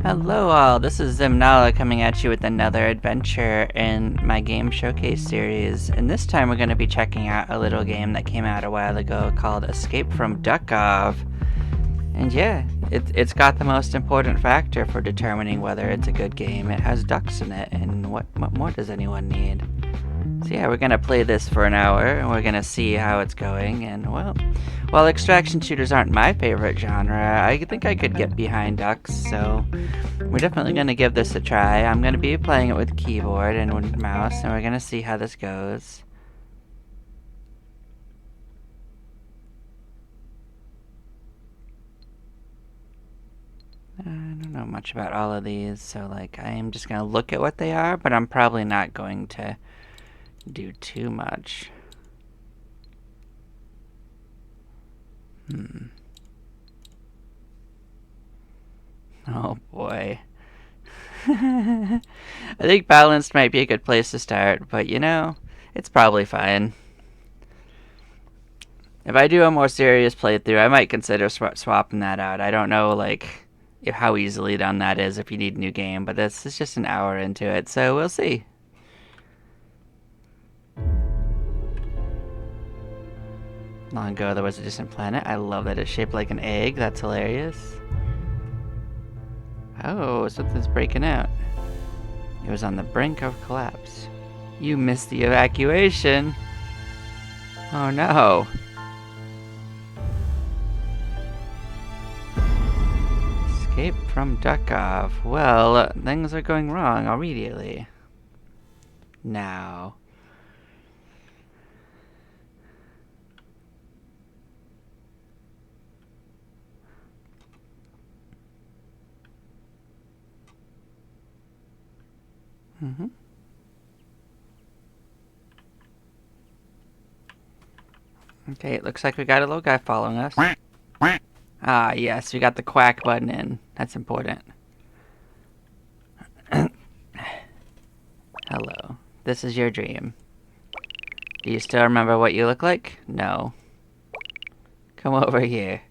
Hello all, this is Zimnala coming at you with another adventure in my game showcase series, and this time we're going to be checking out a little game that came out a while ago called Escape From Duckov. And yeah, it's got the most important factor for determining whether it's a good game. It has ducks in it, and what more does anyone need? So yeah, we're going to play this for an hour, and we're going to see how it's going, and well, while extraction shooters aren't my favorite genre, I think I could get behind ducks, so we're definitely going to give this a try. I'm going to be playing it with keyboard and with mouse, and we're going to see how this goes. I don't know much about all of these, so like I am just going to look at what they are, but I'm probably not going to do too much. Oh boy. I think balanced might be a good place to start, but you know, it's probably fine. If I do a more serious playthrough, I might consider swapping that out. I don't know, like, how easily done that is if you need a new game, but this is just an hour into it, so we'll see. Long ago, there was a distant planet. I love that it's shaped like an egg. That's hilarious. Oh, something's breaking out. It was on the brink of collapse. You missed the evacuation. Oh no. Escape from Duckov. Well, things are going wrong immediately. Now. Okay, it looks like we got a little guy following us. Ah, yes, we got the quack button in. That's important. Hello. This is your dream. Do you still remember what you look like? No. Come over here.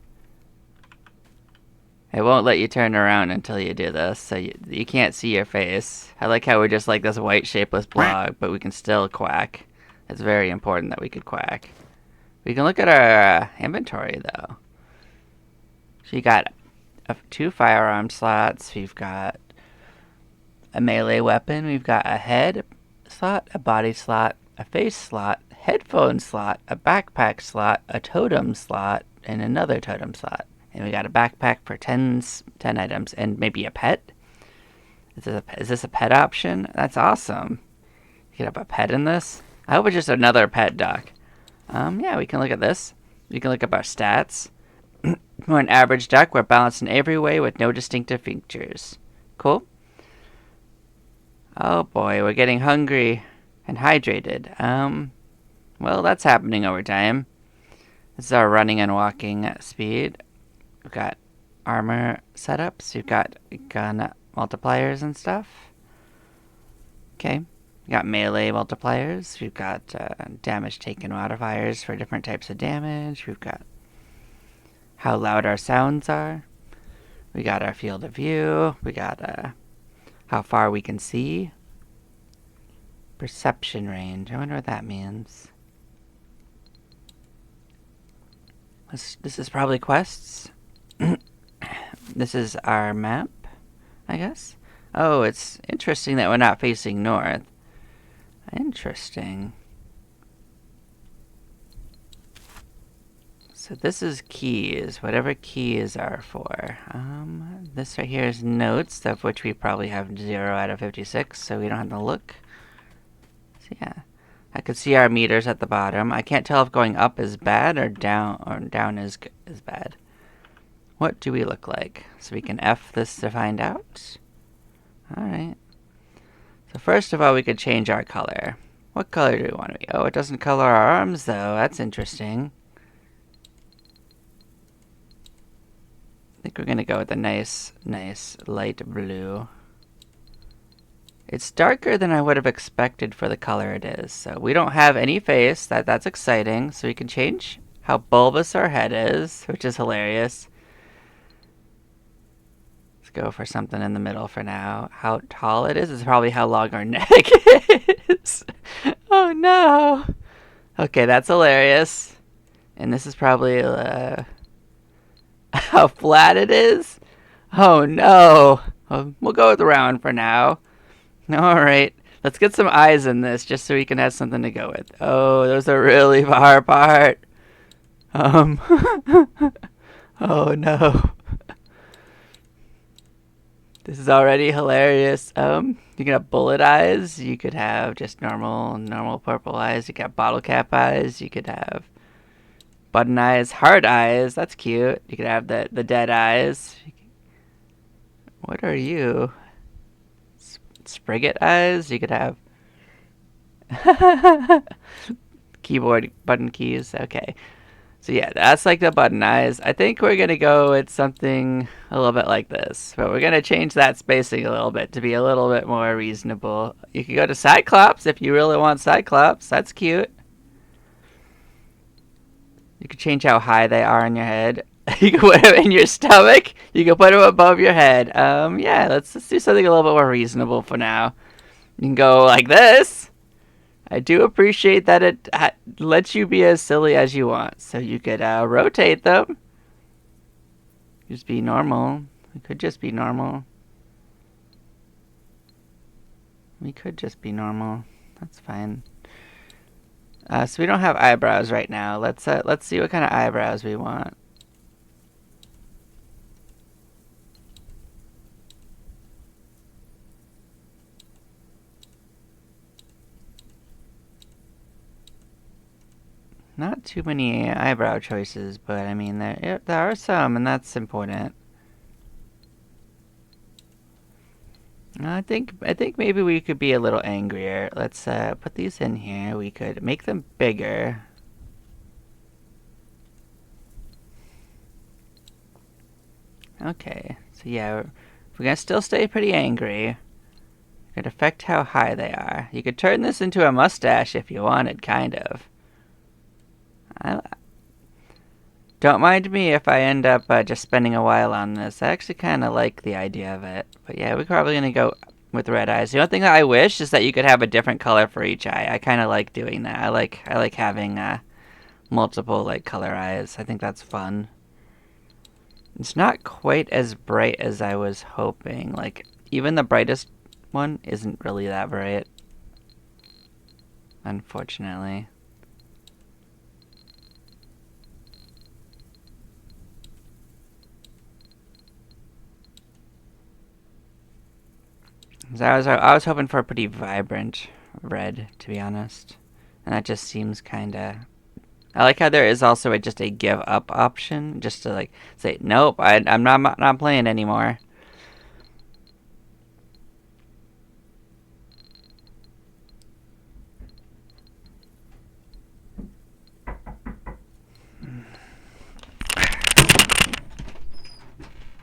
It won't let you turn around until you do this, so you can't see your face. I like how we're just like this white shapeless blob, but we can still quack. It's very important that we could quack. We can look at our inventory, though. So you got 2 firearm slots, we've got a melee weapon, we've got a head slot, a body slot, a face slot, headphone slot, a backpack slot, a totem slot, and another totem slot. And we got a backpack for 10 items, and maybe a pet? Is this a pet option? That's awesome. You can have a pet in this? I hope it's just another pet duck. Yeah, we can look at this. We can look up our stats. We're an average duck. We're balanced in every way with no distinctive features. Cool. Oh boy, we're getting hungry and hydrated. Well, that's happening over time. This is our running and walking speed. We've got armor setups. We've got gun multipliers and stuff. Okay. We got melee multipliers. We've got damage taken modifiers for different types of damage. We've got how loud our sounds are. We got our field of view. We got how far we can see. Perception range. I wonder what that means. This is probably quests. This is our map, I guess. Oh, it's interesting that we're not facing north. Interesting. So this is keys, whatever keys are for. This right here is notes, of which we probably have 0 out of 56, so we don't have to look. So yeah, I could see our meters at the bottom. I can't tell if going up is bad or down is bad. What do we look like? So we can F this to find out. Alright. So first of all, we could change our color. What color do we want to be? Oh, it doesn't color our arms, though. That's interesting. I think we're going to go with a nice light blue. It's darker than I would have expected for the color it is. So we don't have any face. That's exciting. So we can change how bulbous our head is, which is hilarious. Let's go for something in the middle for now. How tall it is probably how long our neck is. Oh no. Okay, that's hilarious. And this is probably how flat it is. Oh no. We'll go with round for now. Alright. Let's get some eyes in this just so we can have something to go with. Oh, those are really far apart. Oh no. This is already hilarious. You can have bullet eyes. You could have just normal purple eyes. You could have bottle cap eyes. You could have button eyes, heart eyes. That's cute. You could have the dead eyes. What are you? Sprigget eyes. You could have keyboard button keys. Okay. So yeah, that's like the button eyes. I think we're going to go with something a little bit like this. But we're going to change that spacing a little bit to be a little bit more reasonable. You could go to Cyclops if you really want Cyclops. That's cute. You could change how high they are on your head. You can put them in your stomach. You can put them above your head. Yeah, let's do something a little bit more reasonable for now. You can go like this. I do appreciate that it lets you be as silly as you want. So you could rotate them. Just be normal. We could just be normal. We could just be normal. That's fine. So we don't have eyebrows right now. Let's see what kind of eyebrows we want. Not too many eyebrow choices, but I mean there are some, and that's important. I think maybe we could be a little angrier. Let's put these in here. We could make them bigger. Okay, so yeah, we're gonna still stay pretty angry. It could affect how high they are. You could turn this into a mustache if you wanted, kind of. Don't mind me if I end up just spending a while on this. I actually kind of like the idea of it. But yeah, we're probably going to go with red eyes. The only thing that I wish is that you could have a different color for each eye. I kind of like doing that. I like having multiple like color eyes. I think that's fun. It's not quite as bright as I was hoping. Like, even the brightest one isn't really that bright. Unfortunately. So I was hoping for a pretty vibrant red, to be honest. And that just seems kind of... I like how there is also just a give up option, just to like say, nope, I'm not playing anymore.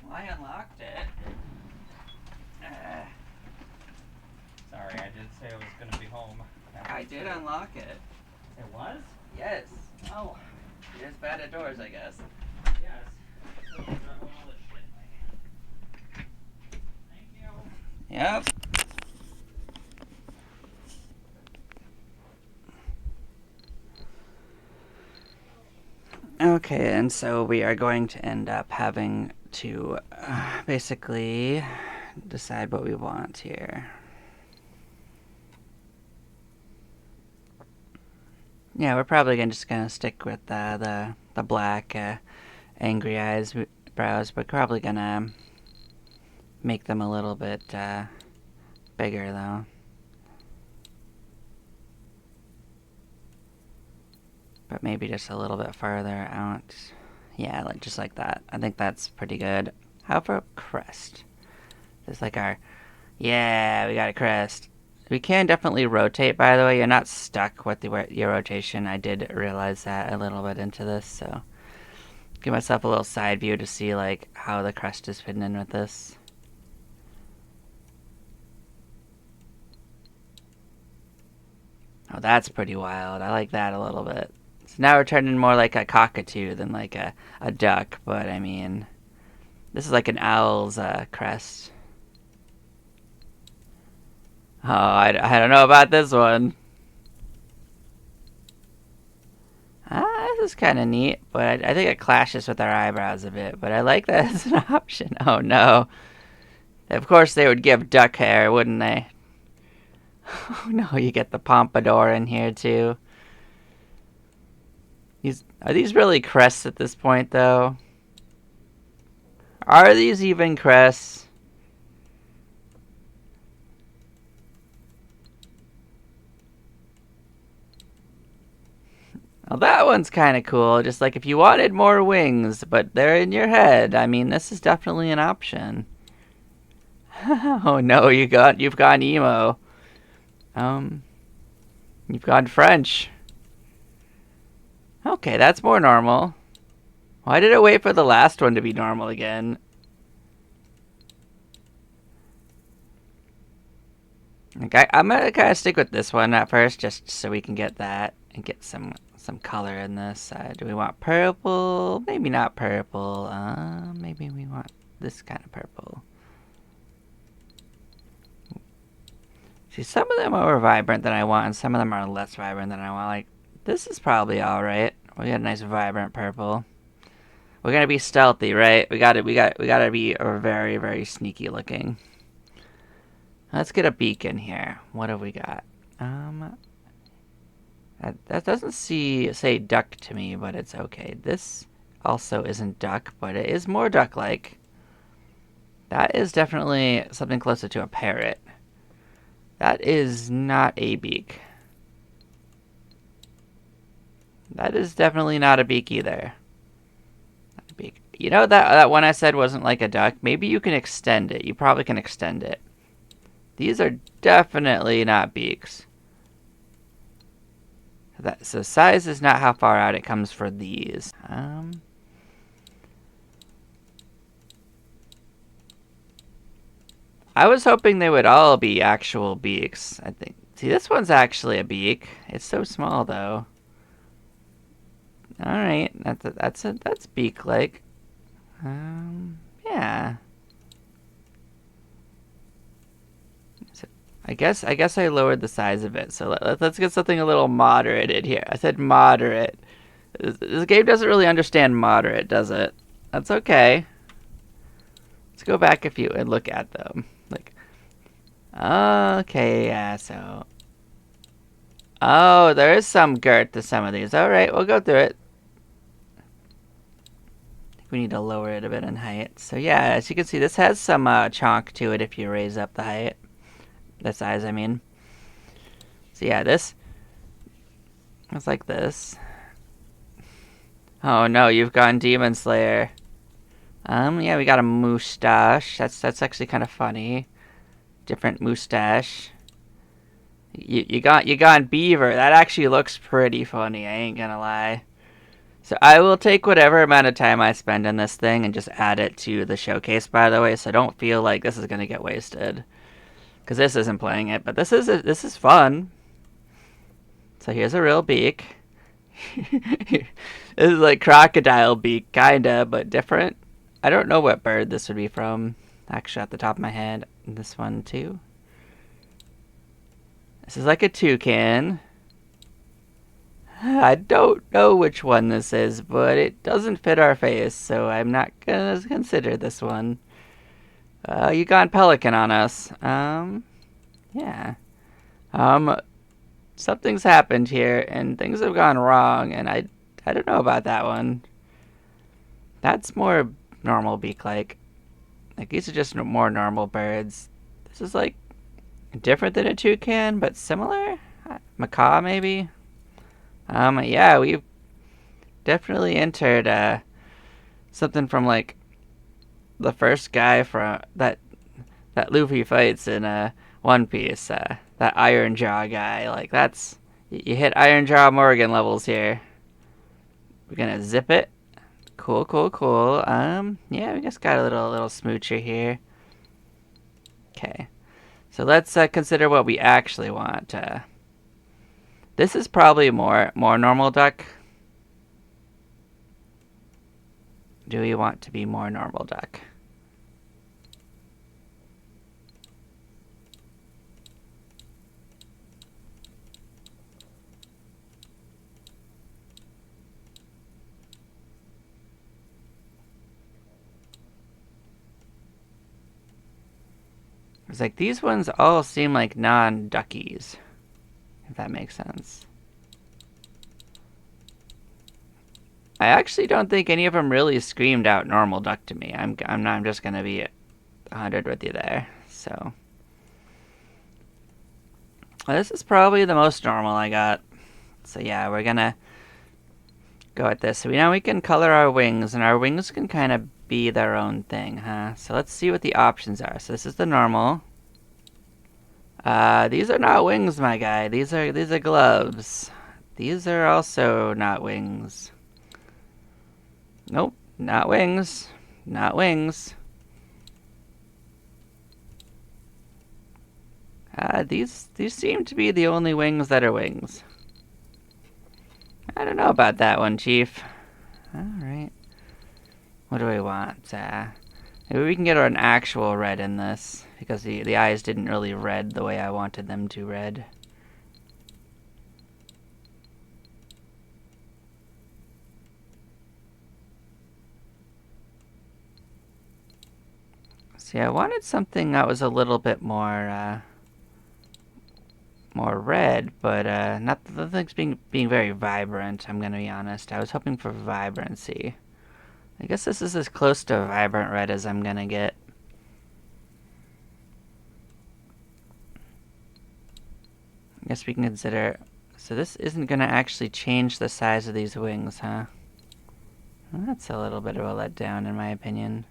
Well, I unlocked it. Sorry, I did say I was going to be home. I did unlock it. It was? Yes. Oh. You're just bad at doors, I guess. Yes. So I'm grabbing all this shit in my hand. Thank you. Yep. Okay, and so we are going to end up having to basically decide what we want here. Yeah, we're probably just gonna stick with the black angry eyes brows, but probably gonna make them a little bit bigger though. But maybe just a little bit further out. Yeah, like just like that. I think that's pretty good. How about crest? Just like our... Yeah, we got a crest. We can definitely rotate, by the way. You're not stuck with your rotation. I did realize that a little bit into this, so... Give myself a little side view to see, like, how the crest is fitting in with this. Oh, that's pretty wild. I like that a little bit. So now we're turning more like a cockatoo than like a duck, but I mean... This is like an owl's crest. Oh, I don't know about this one. This is kind of neat, but I think it clashes with our eyebrows a bit. But I like that as an option. Oh no. Of course they would give duck hair, wouldn't they? Oh no, you get the pompadour in here too. Are these really crests at this point, though? Are these even crests? Well, that one's kind of cool. Just like if you wanted more wings, but they're in your head. I mean, this is definitely an option. Oh no, you've gone emo. Um, you've gone French. Okay, that's more normal. Why did it wait for the last one to be normal again? Okay, I'm gonna kind of stick with this one at first, just so we can get that and get some color in this. Do we want purple? Maybe not purple. Maybe we want this kind of purple. See, some of them are more vibrant than I want, and some of them are less vibrant than I want. Like, this is probably all right. We got a nice vibrant purple. We're gonna be stealthy, right? We gotta be very, very sneaky looking. Let's get a beak in here. What have we got? That doesn't say duck to me, but it's okay. This also isn't duck, but it is more duck-like. That is definitely something closer to a parrot. That is not a beak. That is definitely not a beak either. Not a beak. You know that one I said wasn't like a duck? Maybe you can extend it. You probably can extend it. These are definitely not beaks. So size is not how far out it comes for these. I was hoping they would all be actual beaks. I think. See, this one's actually a beak. It's so small though. All right, that's beak-like. Yeah. So I guess I lowered the size of it. So let's get something a little moderate in here. I said moderate. This game doesn't really understand moderate, does it? That's okay. Let's go back a few and look at them. Like, okay, yeah, so. Oh, there is some girth to some of these. Alright, we'll go through it. I think we need to lower it a bit in height. So yeah, as you can see, this has some chonk to it if you raise up the height. The size, I mean. So yeah, this. It's like this. Oh no, you've gone Demon Slayer. Yeah, we got a moustache. That's actually kind of funny. Different moustache. You got beaver. That actually looks pretty funny. I ain't gonna lie. So I will take whatever amount of time I spend in this thing and just add it to the showcase. By the way, so don't feel like this is gonna get wasted, because this isn't playing it. But this is fun. So here's a real beak. This is like crocodile beak, kinda, but different. I don't know what bird this would be from. Actually, at the top of my head, this one too. This is like a toucan. I don't know which one this is, but it doesn't fit our face, so I'm not gonna consider this one. You got pelican on us. Yeah. Something's happened here, and things have gone wrong, and I don't know about that one. That's more normal beak-like. Like, these are just more normal birds. This is, like, different than a toucan, but similar? Macaw, maybe? Yeah, we've definitely entered, something from, like, the first guy from that Luffy fights in, One Piece, that Iron Jaw guy. Like, that's... You hit Iron Jaw Morgan levels here. We're gonna zip it. Cool, cool, cool. Yeah, we just got a little smoocher here. Okay. So let's consider what we actually want. This is probably more normal duck. Do we want to be more normal duck? It's like these ones all seem like non-duckies, if that makes sense. I actually don't think any of them really screamed out normal duck to me. I'm just gonna be 100 with you there. So this is probably the most normal I got. So yeah, we're gonna go at this. So now we can color our wings, and our wings can kind of be their own thing, huh? So let's see what the options are. So this is the normal. These are not wings, my guy. These are gloves. These are also not wings. Nope, not wings. Not wings. These seem to be the only wings that are wings. I don't know about that one, Chief. Alright. What do we want? Maybe we can get an actual red in this, because the eyes didn't really red the way I wanted them to red. See, I wanted something that was a little bit more red, but not the things being very vibrant. I'm gonna be honest. I was hoping for vibrancy. I guess this is as close to vibrant red as I'm gonna get. I guess we can consider. So this isn't gonna actually change the size of these wings, huh? Well, that's a little bit of a letdown, in my opinion.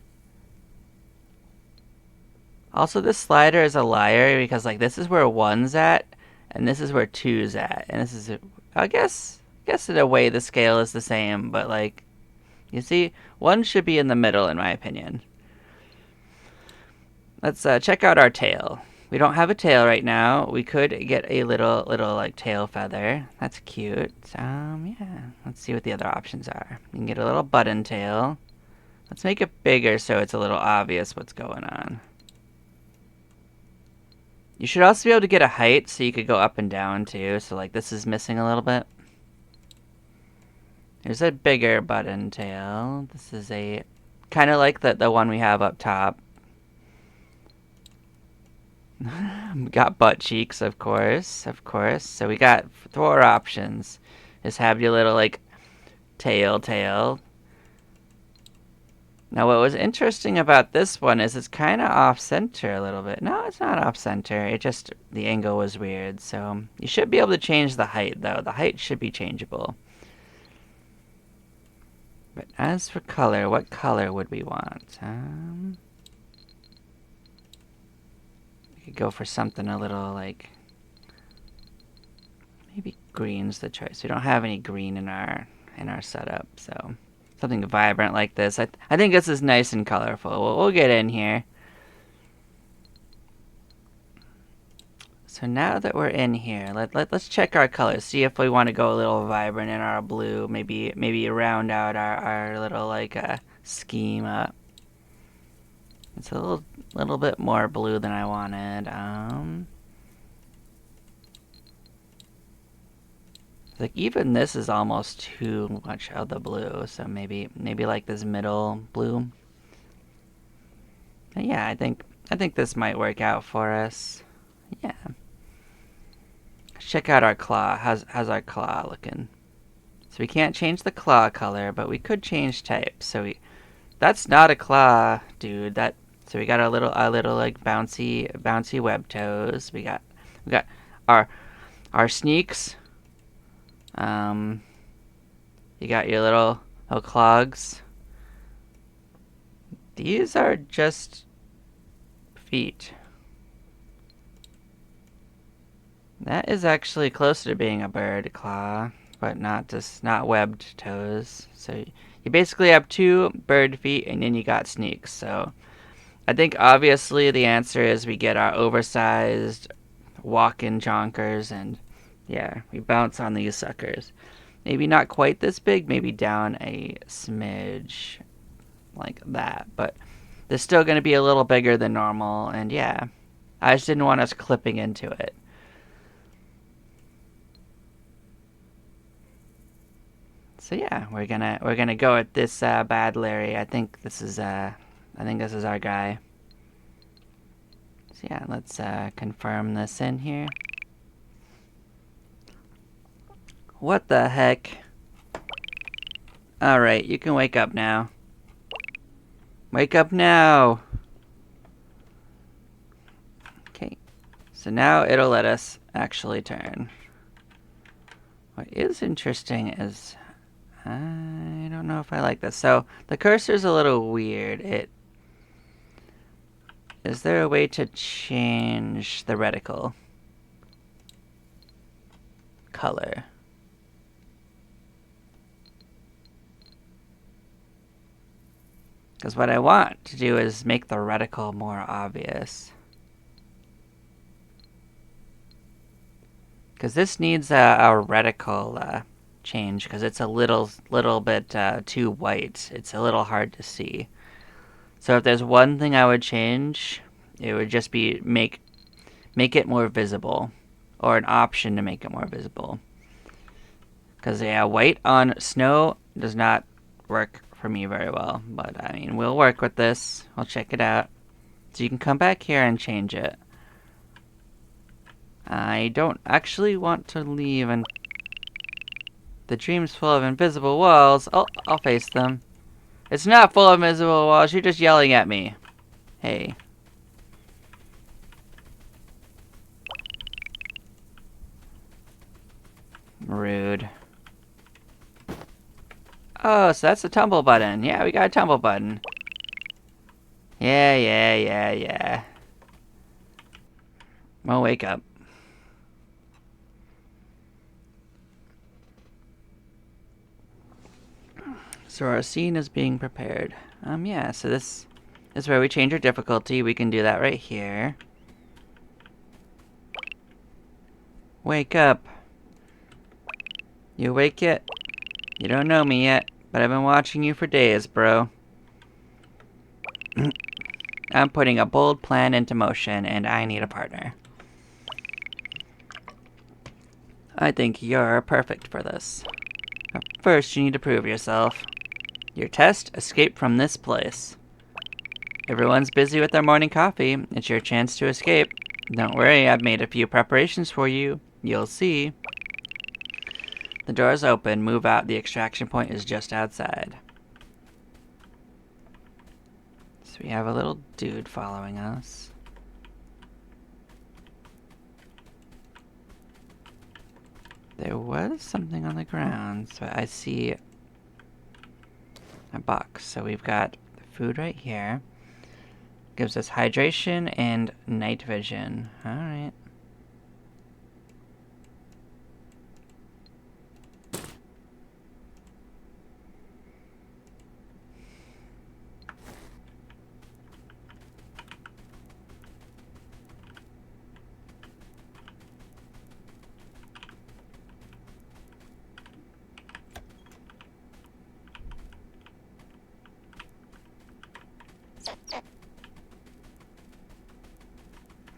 Also, this slider is a liar because like this is where one's at, and this is where two's at, and this is, I guess in a way the scale is the same, but like, you see, one should be in the middle, in my opinion. Let's check out our tail. We don't have a tail right now. We could get a little like tail feather. That's cute. Yeah. Let's see what the other options are. You can get a little button tail. Let's make it bigger so it's a little obvious what's going on. You should also be able to get a height so you could go up and down too. So like this is missing a little bit. Here's a bigger button tail. This is a kind of like the one we have up top. Got butt cheeks, of course. So we got 4 options. Just have your little like tail. Now what was interesting about this one is it's kind of off center a little bit. No, it's not off center. It just, the angle was weird. So you should be able to change the height though. The height should be changeable. But as for color, what color would we want? We could go for something a little like, maybe green's the choice. We don't have any green in our setup, so something vibrant like this. I think this is nice and colorful. We'll get in here. So now that we're in here, let's check our colors. See if we want to go a little vibrant in our blue. Maybe round out our little like scheme up. It's a little bit more blue than I wanted. Like even this is almost too much of the blue, so maybe like this middle blue. But yeah, I think this might work out for us. Yeah. Let's check out our claw. How's our claw looking? So we can't change the claw color, but we could change type. So that's not a claw, dude. So we got a little like bouncy web toes. We got our sneaks. You got your little clogs. These are just feet. That is actually closer to being a bird claw, but not webbed toes. So you basically have 2 bird feet, and then you got sneaks. So I think obviously the answer is we get our oversized walk-in jonkers, and yeah, we bounce on these suckers. Maybe not quite this big, maybe down a smidge like that, but they're still going to be a little bigger than normal, and yeah, I just didn't want us clipping into it. So yeah, we're gonna go at this bad Larry. I think this is our guy. So yeah, let's confirm this in here. What the heck? Alright, you can wake up now. Wake up now! Okay, so now it'll let us actually turn. What is interesting is, I don't know if I like this. So, the cursor's a little weird. Is there a way to change the reticle color? Because what I want to do is make the reticle more obvious. Because this needs a reticle change, because it's a little bit too white. It's a little hard to see. So if there's one thing I would change, it would just be make it more visible, or an option to make it more visible. Because yeah, white on snow does not work for me very well. But I mean, we'll work with this. We'll check it out. So you can come back here and change it. I don't actually want to leave, and the dream's full of invisible walls. I'll face them. It's not full of invisible walls. You're just yelling at me. Hey. Rude. Oh, so that's the tumble button. Yeah, we got a tumble button. Yeah. Well, wake up. So our scene is being prepared. Yeah, so this is where we change our difficulty. We can do that right here. Wake up. You awake yet? You don't know me yet, but I've been watching you for days, bro. I'm putting a bold plan into motion, and I need a partner. I think you're perfect for this. First, you need to prove yourself. Your test, escape from this place. Everyone's busy with their morning coffee. It's your chance to escape. Don't worry, I've made a few preparations for you. You'll see. The door's open. Move out. The extraction point is just outside. So we have a little dude following us. There was something on the ground, so I see a box. So we've got food right here. Gives us hydration and night vision. Alright.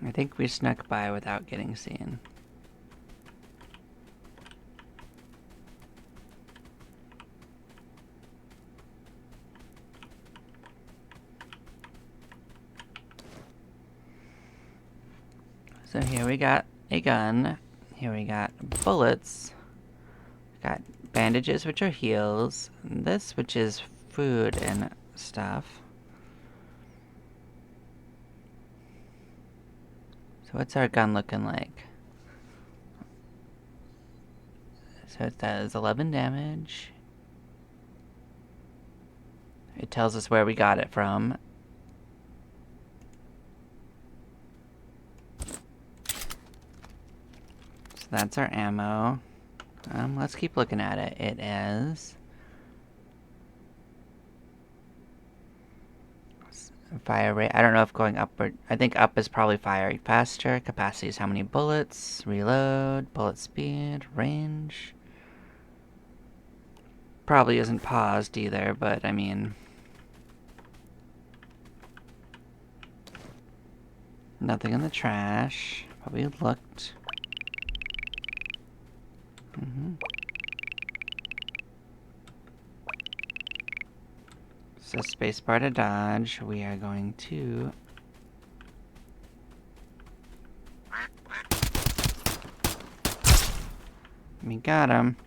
I think we snuck by without getting seen. So here we got a gun. Here we got bullets. We got bandages, which are heals. And this, which is food and stuff. So what's our gun looking like? So it does 11 damage. It tells us where we got it from. So that's our ammo. Let's keep looking at it. It is fire rate. I don't know if going up or... I think up is probably firing faster. Capacity is how many bullets. Reload. Bullet speed. Range. Probably isn't paused either, but I mean... Nothing in the trash. But we looked. So spacebar to dodge. We are going to We got him.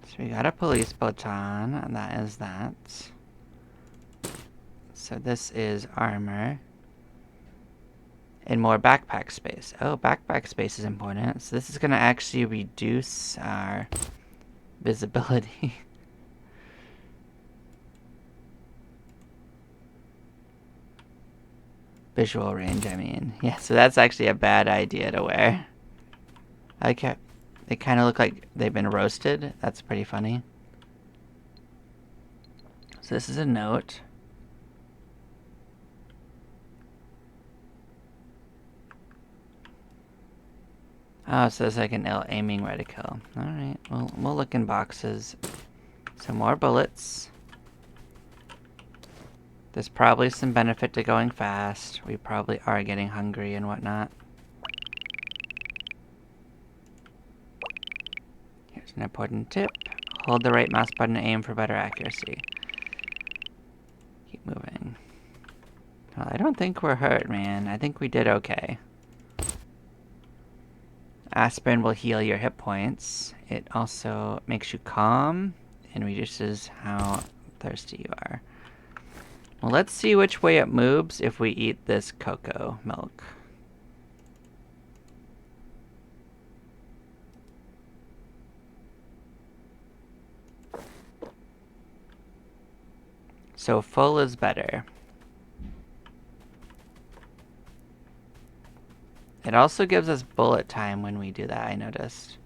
So we got a police baton, and that is that. So this is armor. And more backpack space. Oh, backpack space is important. So this is going to actually reduce our visibility. Visual range, I mean. Yeah, so that's actually a bad idea to wear. Okay. They kind of look like they've been roasted. That's pretty funny. So this is a note. Oh, so it's like an aiming reticle. Alright, well, we'll look in boxes. Some more bullets. There's probably some benefit to going fast. We probably are getting hungry and whatnot. Here's an important tip. Hold the right mouse button to aim for better accuracy. Keep moving. Well, I don't think we're hurt, man. I think we did okay. Aspirin will heal your hit points. It also makes you calm and reduces how thirsty you are. Well, let's see which way it moves if we eat this cocoa milk. So full is better. It also gives us bullet time when we do that, I noticed.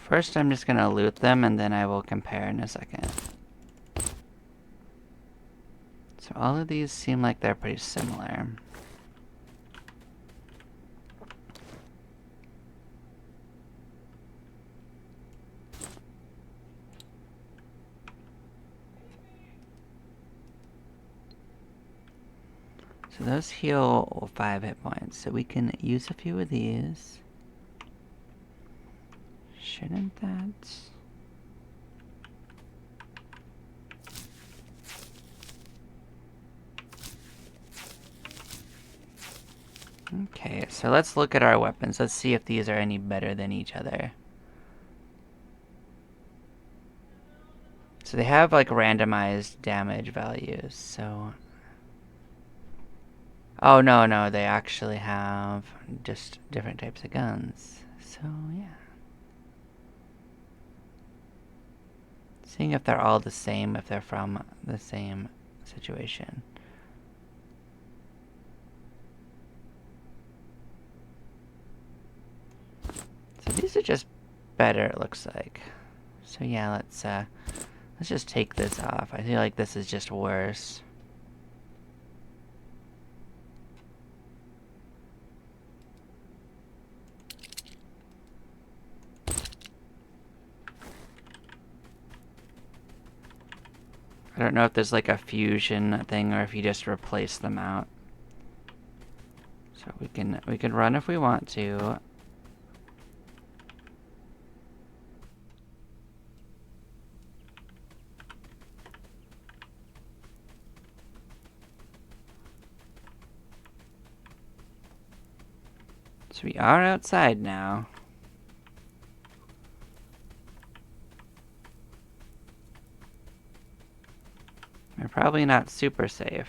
First, I'm just gonna loot them, and then I will compare in a second. So all of these seem like they're pretty similar. So those heal 5 hit points, so we can use a few of these. Shouldn't that... Okay, so let's look at our weapons. Let's see if these are any better than each other. So they have like randomized damage values, so... Oh, no, they actually have just different types of guns. So, yeah. Seeing if they're all the same, if they're from the same situation. So these are just better, it looks like. So yeah, let's just take this off. I feel like this is just worse. I don't know if there's like a fusion thing or if you just replace them out. So we can run if we want to. So we are outside now. We're probably not super safe.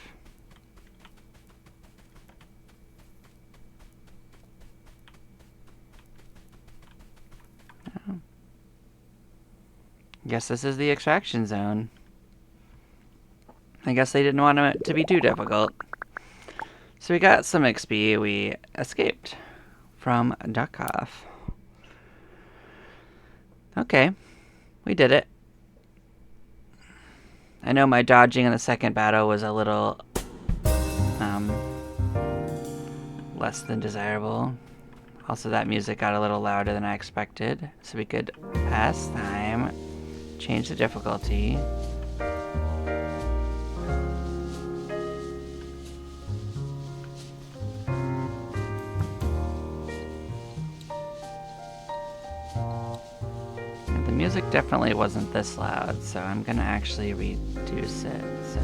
Oh. Guess this is the extraction zone. I guess they didn't want it to be too difficult. So we got some XP. We escaped from Duckov. Okay, we did it. I know my dodging in the second battle was a little less than desirable. Also, that music got a little louder than I expected, so we could pass time, change the difficulty. And the music definitely wasn't this loud, so I'm gonna actually reduce it, so.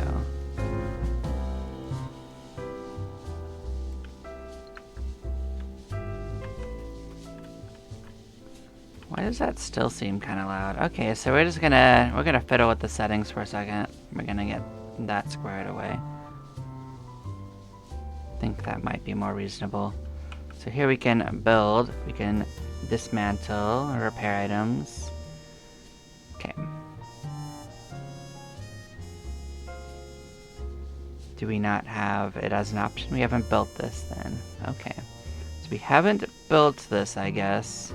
Why does that still seem kind of loud? Okay, so we're gonna fiddle with the settings for a second. We're gonna get that squared away. I think that might be more reasonable. So here we can build, we can dismantle, repair items. Okay. Do we not have it as an option? We haven't built this then. Okay. So we haven't built this, I guess.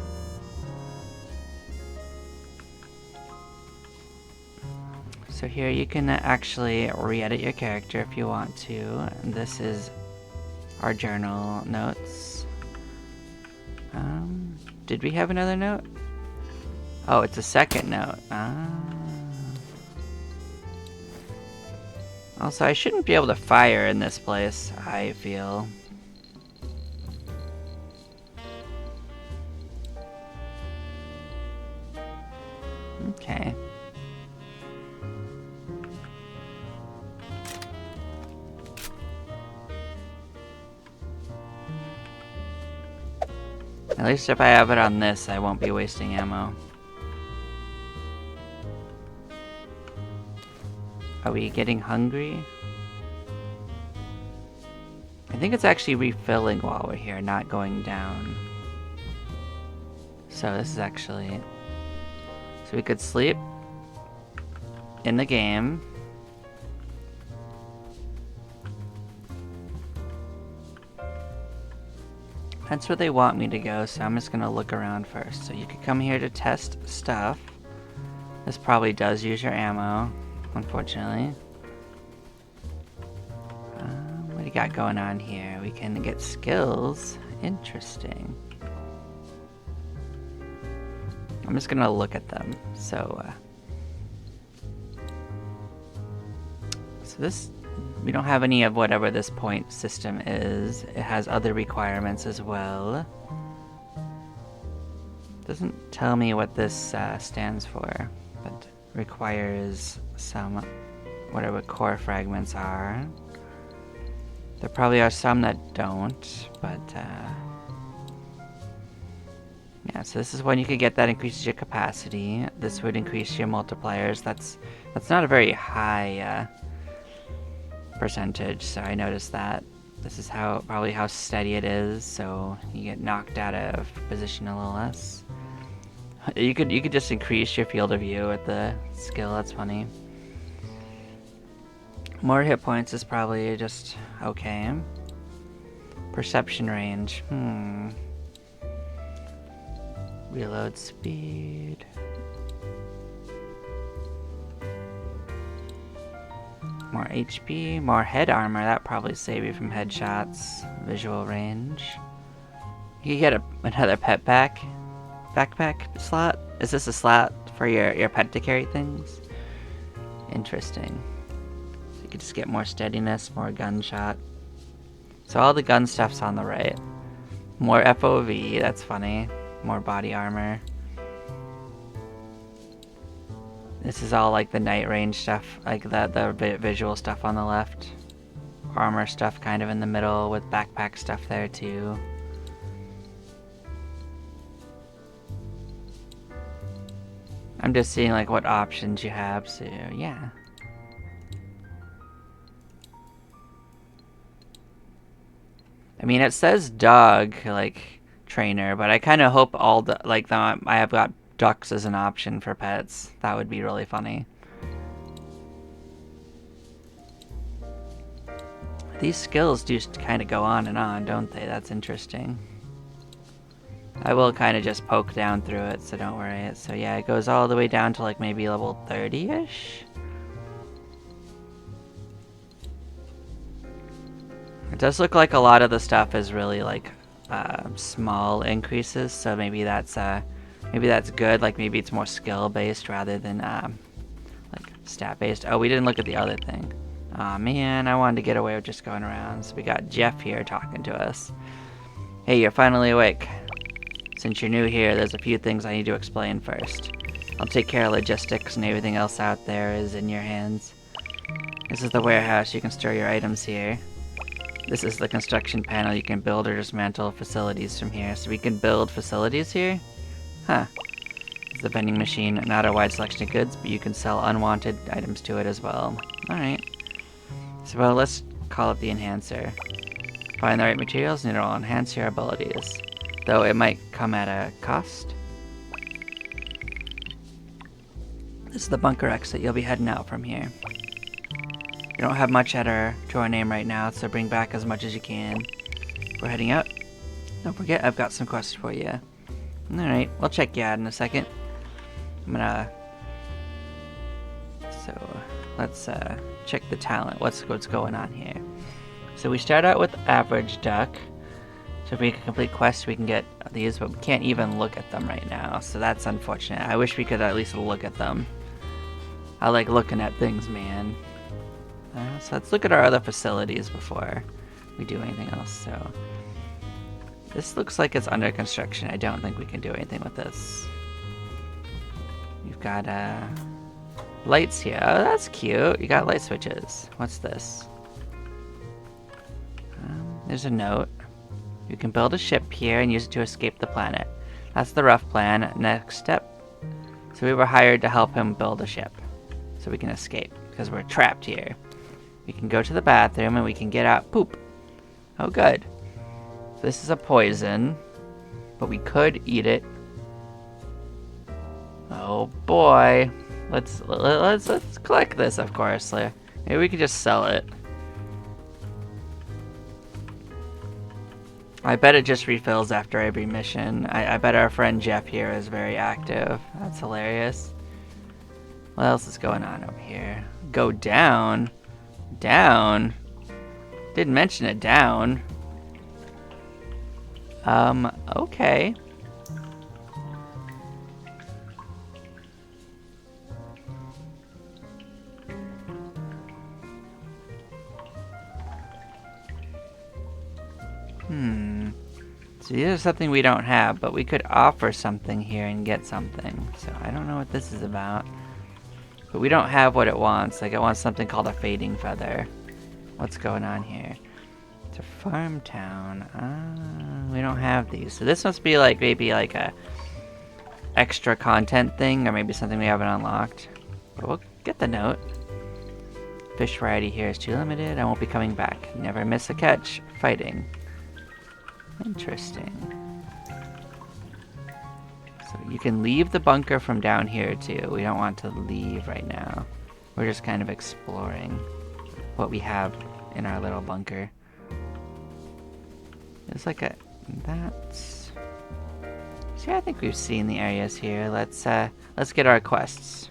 So here you can actually re-edit your character if you want to. And this is our journal notes. Did we have another note? Oh, it's a second note. Also, I shouldn't be able to fire in this place, I feel. Okay. At least if I have it on this, I won't be wasting ammo. Are we getting hungry? I think it's actually refilling while we're here, not going down. So this is actually... So we could sleep in the game. That's where they want me to go, so I'm just gonna look around first. So you could come here to test stuff. This probably does use your ammo, unfortunately. What do you got going on here? We can get skills. Interesting. I'm just gonna look at them. So this, we don't have any of whatever this point system is. It has other requirements as well. Doesn't tell me what this stands for, but requires some whatever core fragments are. There probably are some that don't, but yeah, so this is one you could get that increases your capacity. This would increase your multipliers. That's not a very high percentage, so I noticed that. This is probably how steady it is, so you get knocked out of position a little less. You could just increase your field of view with the skill. That's funny. More hit points is probably just okay. Perception range. Reload speed. More HP, more head armor. That probably save you from headshots. Visual range. You get another pet backpack slot. Is this a slot for your pet to carry things? Interesting. So you could just get more steadiness, more gunshot. So all the gun stuff's on the right. More FOV. That's funny. More body armor. This is all like the night range stuff, like the visual stuff on the left. Armor stuff kind of in the middle with backpack stuff there too. I'm just seeing like what options you have, so yeah. I mean, it says dog, like, trainer, but I kind of hope I have got ducks as an option for pets. That would be really funny. These skills do kind of go on and on, don't they? That's interesting. I will kind of just poke down through it, so don't worry. So yeah, it goes all the way down to like maybe level 30-ish? does look like a lot of the stuff is really like small increases, so maybe that's good. Like maybe it's more skill based rather than like stat based. Oh, we didn't look at the other thing. Aw, man, I wanted to get away with just going around. So we got Jeff here talking to us. Hey, you're finally awake. Since you're new here, there's a few things I need to explain first. I'll take care of logistics, and everything else out there is in your hands. This is the warehouse. You can store your items here. This is the construction panel. You can build or dismantle facilities from here. So we can build facilities here? Huh. This is the vending machine. Not a wide selection of goods, but you can sell unwanted items to it as well. Alright. So, well, let's call it the enhancer. Find the right materials and it'll enhance your abilities. Though it might come at a cost. This is the bunker exit. You'll be heading out from here. We don't have much to our name right now, so bring back as much as you can. We're heading out. Don't forget, I've got some quests for you. Alright, we'll check you out in a second. So, let's check the talent. What's going on here? So we start out with average duck. So if we can complete quests, we can get these, but we can't even look at them right now. So that's unfortunate. I wish we could at least look at them. I like looking at things, man. So let's look at our other facilities before we do anything else. So this looks like it's under construction. I don't think we can do anything with this. We've got lights here. Oh, that's cute. You got light switches. What's this? There's a note. You can build a ship here and use it to escape the planet. That's the rough plan. Next step. So we were hired to help him build a ship so we can escape because we're trapped here. We can go to the bathroom and we can get out. Poop. Oh, good. So this is a poison, but we could eat it. Oh boy. Let's collect this, of course. Maybe we could just sell it. I bet it just refills after every mission. I bet our friend Jeff here is very active. That's hilarious. What else is going on over here? Go down? Down? Didn't mention it down. Okay. So this is something we don't have, but we could offer something here and get something. So I don't know what this is about. But we don't have what it wants. Like, it wants something called a fading feather. What's going on here? It's a farm town. We don't have these. So this must be like maybe like a extra content thing, or maybe something we haven't unlocked. But we'll get the note. Fish variety here is too limited. I won't be coming back. Never miss a catch. Fighting. Interesting. So you can leave the bunker from down here too. We don't want to leave right now. We're just kind of exploring what we have in our little bunker. It's like a... that's... See, I think we've seen the areas here. Let's get our quests.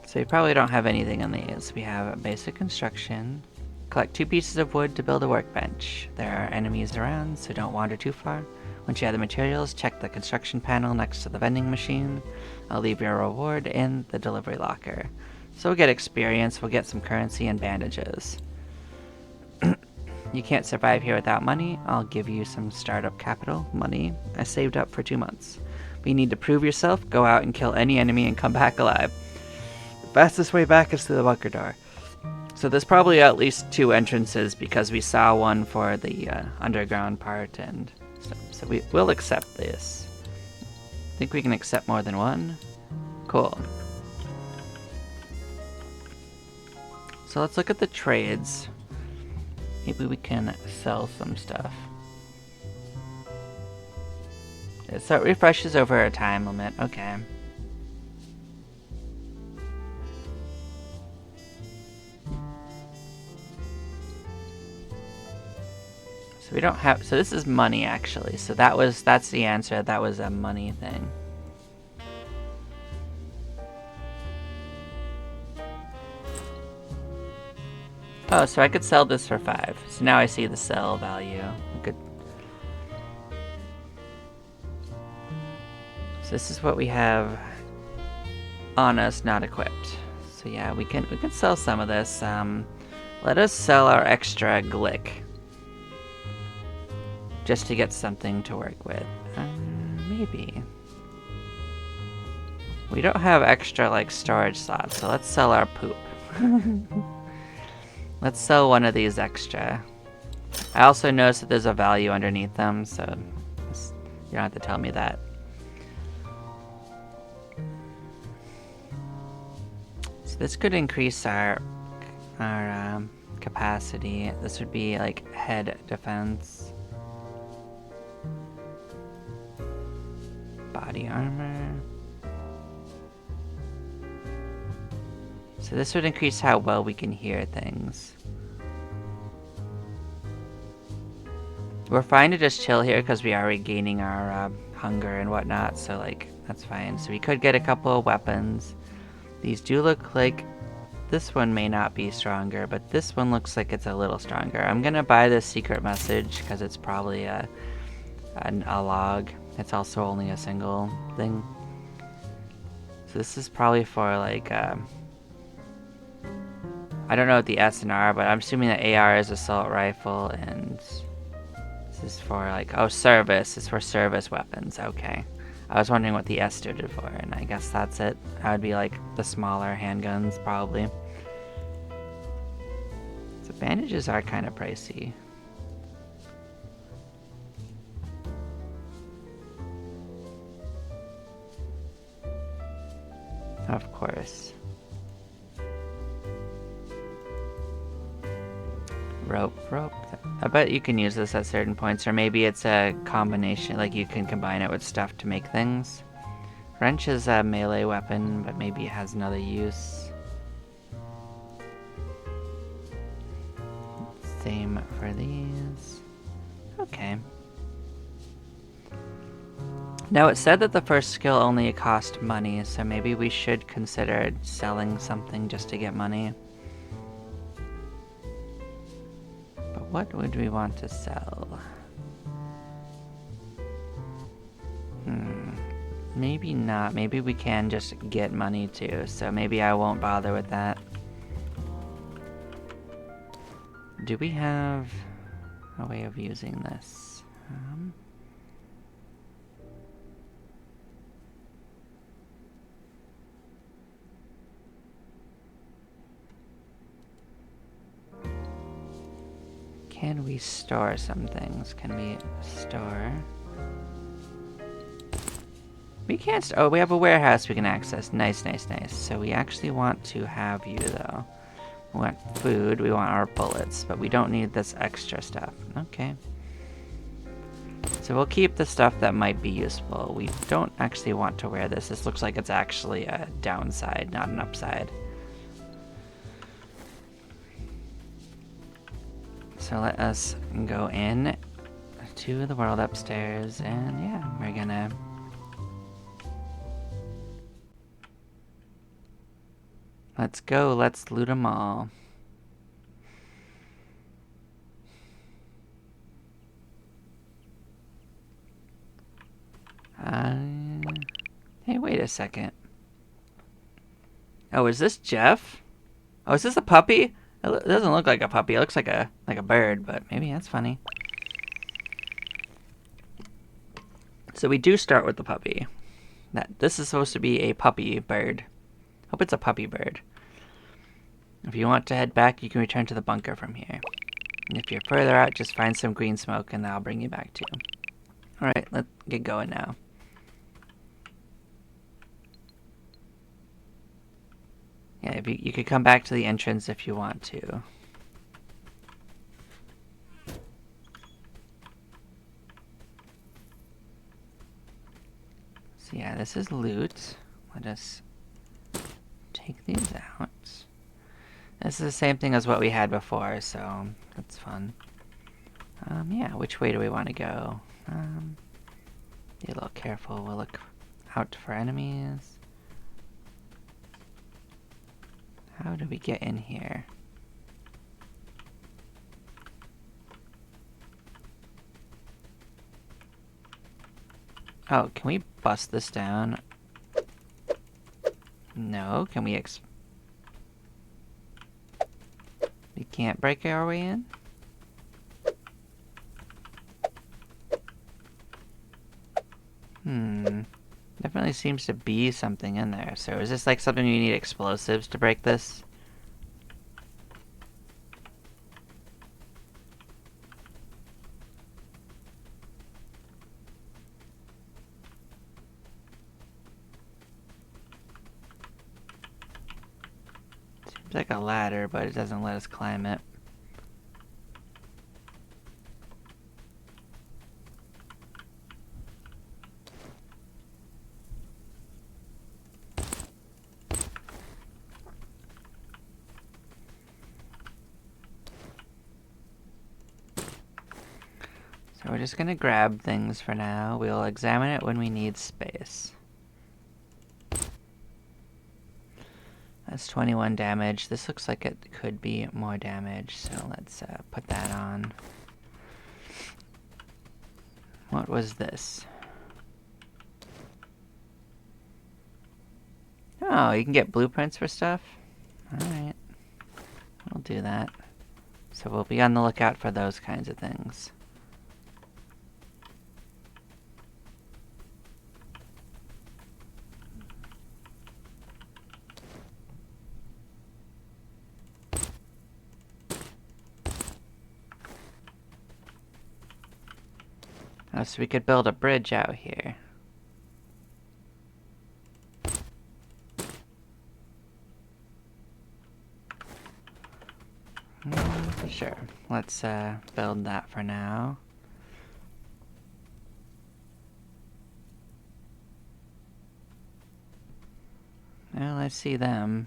So we probably don't have anything on these. We have a basic construction. Collect 2 pieces of wood to build a workbench. There are enemies around, so don't wander too far. Once you have the materials, check the construction panel next to the vending machine. I'll leave your reward in the delivery locker. So we'll get experience, we'll get some currency and bandages. You can't survive here without money. I'll give you some startup capital, money, I saved up for 2 months. But you need to prove yourself, go out and kill any enemy and come back alive. The fastest way back is through the bunker door. So there's probably at least 2 entrances because we saw one for the underground part and stuff. So we'll accept this. Think we can accept more than one? Cool. So let's look at the trades. Maybe we can sell some stuff. So it refreshes over a time limit. Okay. So we don't have, so this is money actually. So that's the answer. That was a money thing. Oh, so I could sell this for 5. So now I see the sell value. Good. So this is what we have on us, not equipped. So yeah, we can sell some of this. Let us sell our extra glick, just to get something to work with. Maybe. We don't have extra like storage slots, so let's sell our poop. Let's sell one of these extra. I also noticed that there's a value underneath them, so you don't have to tell me that. So this could increase our capacity. This would be like head defense. Body armor. So this would increase how well we can hear things. We're fine to just chill here because we are regaining our hunger and whatnot, so like, that's fine. So we could get a couple of weapons. These do look like, this one may not be stronger, but this one looks like it's a little stronger. I'm gonna buy this secret message because it's probably a log. It's also only a single thing. So this is probably for like, I don't know what the S and R, but I'm assuming that AR is assault rifle, and this is for like, oh, service. It's for service weapons. Okay. I was wondering what the S stood for, and I guess that's it. That would be like the smaller handguns, probably. So bandages are kind of pricey. Of course. Rope. I bet you can use this at certain points, or maybe it's a combination, like you can combine it with stuff to make things. Wrench is a melee weapon, but maybe it has another use. Same for these. Okay. Now it said that the first skill only cost money, so maybe we should consider selling something just to get money. What would we want to sell? Maybe not. Maybe we can just get money too, so maybe I won't bother with that. Do we have a way of using this? Can we store some things? Can we store? We can't oh, we have a warehouse we can access. Nice. So we actually want to have you, though. We want food, we want our bullets, but we don't need this extra stuff. Okay. So we'll keep the stuff that might be useful. We don't actually want to wear this. This looks like it's actually a downside, not an upside. So let us go in to the world upstairs, and yeah, we're gonna... Let's go, let's loot them all. Hey, wait a second. Oh, is this Jeff? Oh, is this a puppy? It doesn't look like a puppy. It looks like a bird, but maybe that's funny. So we do start with the puppy. This is supposed to be a puppy bird. Hope it's a puppy bird. If you want to head back, you can return to the bunker from here. And if you're further out, just find some green smoke and I'll bring you back to you. Alright, let's get going now. Yeah, you could come back to the entrance if you want to. So yeah, this is loot. Let us take these out. This is the same thing as what we had before, so that's fun. Yeah, which way do we want to go? Be a little careful. We'll look out for enemies. How do we get in here? Oh, can we bust this down? No, can we we can't break our way in? Definitely seems to be something in there. So is this like something you need explosives to break this? Seems like a ladder, but it doesn't let us climb it. So we're just gonna grab things for now. We'll examine it when we need space. That's 21 damage. This looks like it could be more damage, so let's put that on. What was this? Oh, you can get blueprints for stuff? Alright. We'll do that. So we'll be on the lookout for those kinds of things. Oh, so we could build a bridge out here. Sure. Let's build that for now. Well, I see them.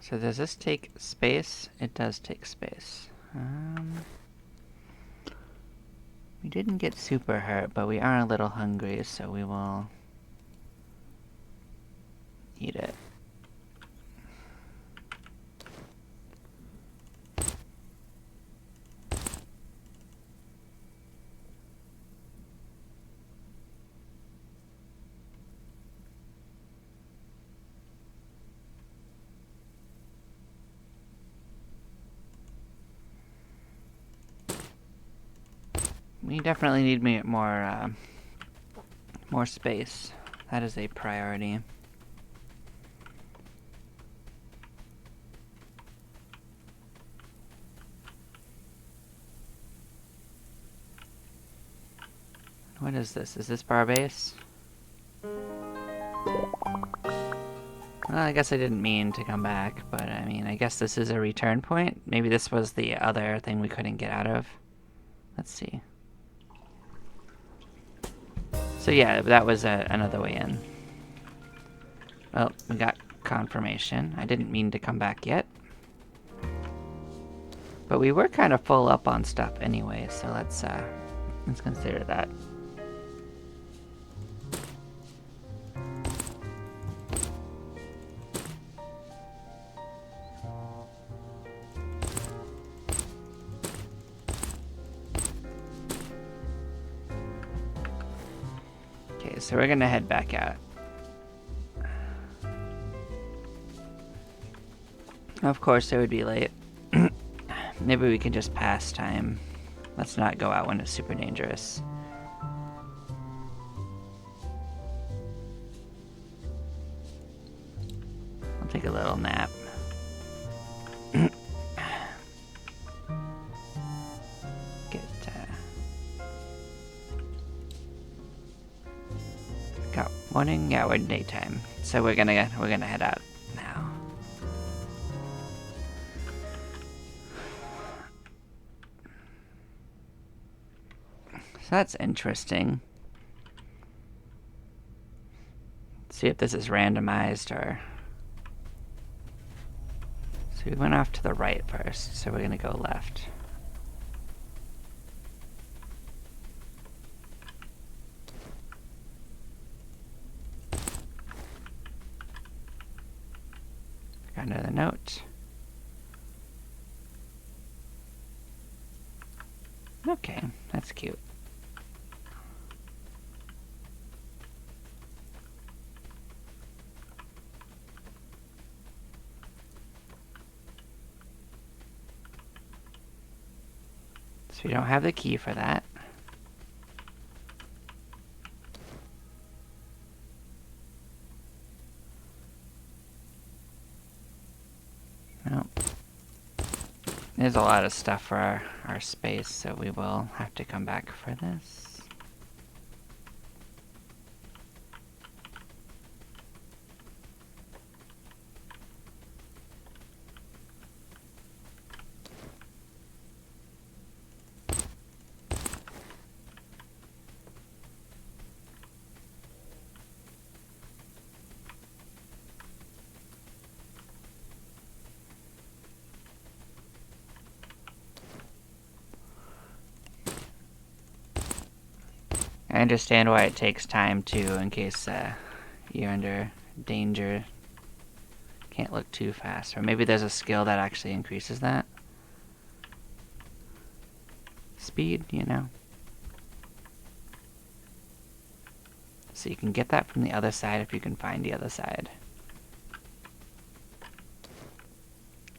So does this take space? It does take space. We didn't get super hurt, but we are a little hungry, so we will eat it. We definitely need more space. That is a priority. What is this? Is this bar base? Well, I guess I didn't mean to come back, but I mean, I guess this is a return point. Maybe this was the other thing we couldn't get out of. Let's see. So yeah, that was another way in. Well, we got confirmation. I didn't mean to come back yet. But we were kind of full up on stuff anyway, so let's consider that. Okay, so we're gonna head back out. Of course, it would be late. Maybe we can just pass time. Let's not go out when it's super dangerous. I'll take a little nap. Get got morning. Yeah, we're daytime, so we're gonna head out now. So that's interesting. Let's see if this is randomized or... So we went off to the right first, so we're gonna go left. Found another note. Okay, that's cute. So we don't have the key for that. Nope. There's a lot of stuff for our space, so we will have to come back for this. I understand why it takes time too, in case you're under danger. Can't look too fast. Or maybe there's a skill that actually increases that. Speed, you know. So you can get that from the other side if you can find the other side.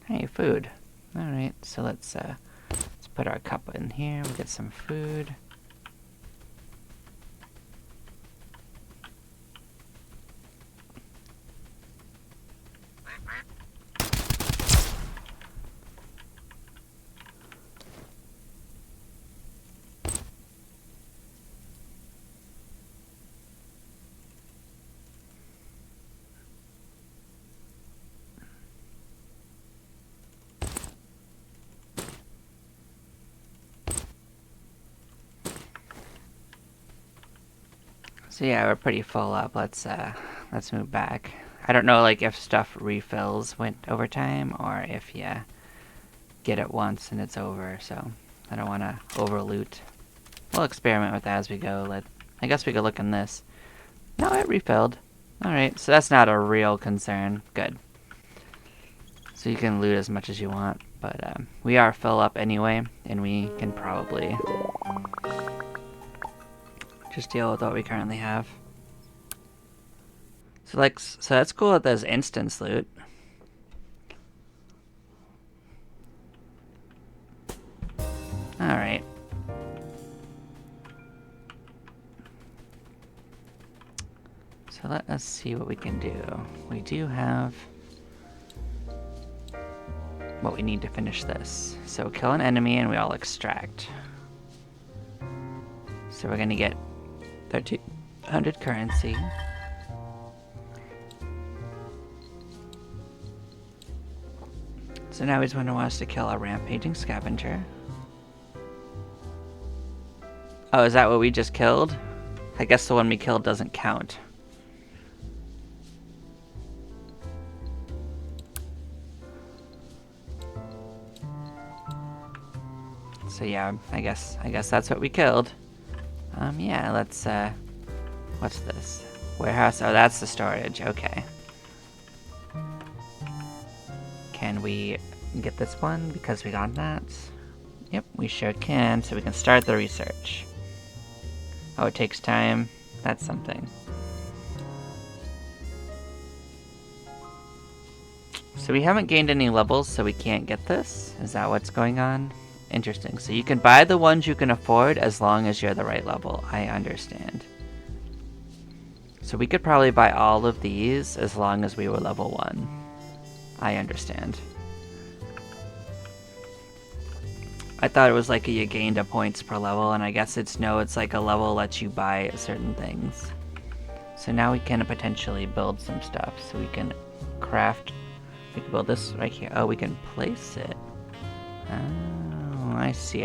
Hey, food. Alright, so let's put our cup in here. We'll get some food. So yeah, we're pretty full up. Let's move back. I don't know like if stuff refills over time or if you get it once and it's over, so I don't want to over loot. We'll experiment with that as we go. I guess we could look in this. No, it refilled. Alright, so that's not a real concern. Good. So you can loot as much as you want, but we are full up anyway, and we can probably just deal with what we currently have. So that's cool that there's instance loot. Alright. So let us see what we can do. We do have what we need to finish this. So kill an enemy and we all extract. So we're gonna get 1300 currency. So now he's going to want us to kill a rampaging scavenger. Oh, is that what we just killed? I guess the one we killed doesn't count. So yeah, I guess that's what we killed. Yeah, let's what's this? Warehouse. Oh, that's the storage. Okay. Can we get this one because we got that? Yep, we sure can. So we can start the research. Oh, it takes time. That's something. So we haven't gained any levels, so we can't get this. Is that what's going on? Interesting. So you can buy the ones you can afford as long as you're the right level. I understand. So we could probably buy all of these as long as we were level 1. I understand. I thought it was like you gained a points per level, and I guess it's like a level lets you buy certain things. So now we can potentially build some stuff. So we can craft. We can build this right here. Oh, we can place it. Oh, I see.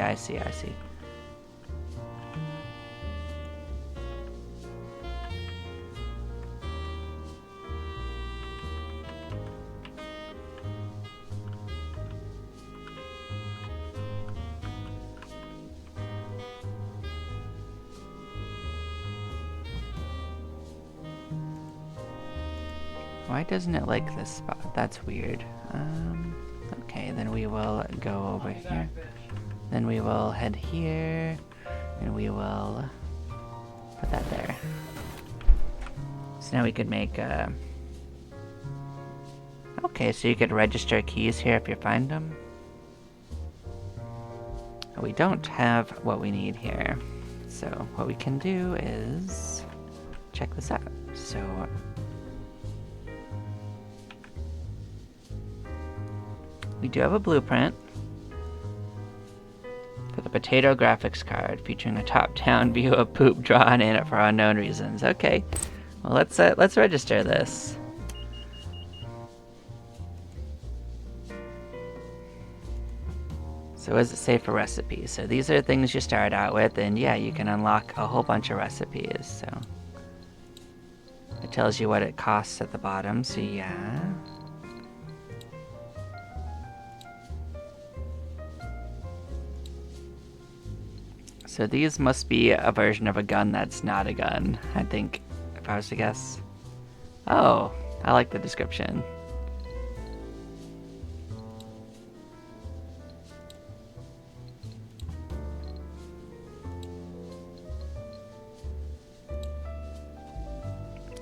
Why doesn't it like this spot? That's weird. Okay, then we will go over here. Then we will head here, and we will put that there. So now we could make a... Okay, so you could register keys here if you find them. We don't have what we need here. So what we can do is check this out. So we do have a blueprint for the potato graphics card featuring a top-down view of poop drawn in it for unknown reasons. Okay, well let's register this. So what does it say for recipes? So these are things you start out with, and yeah, you can unlock a whole bunch of recipes. So it tells you what it costs at the bottom, so yeah. So these must be a version of a gun that's not a gun, I think, if I was to guess. Oh, I like the description.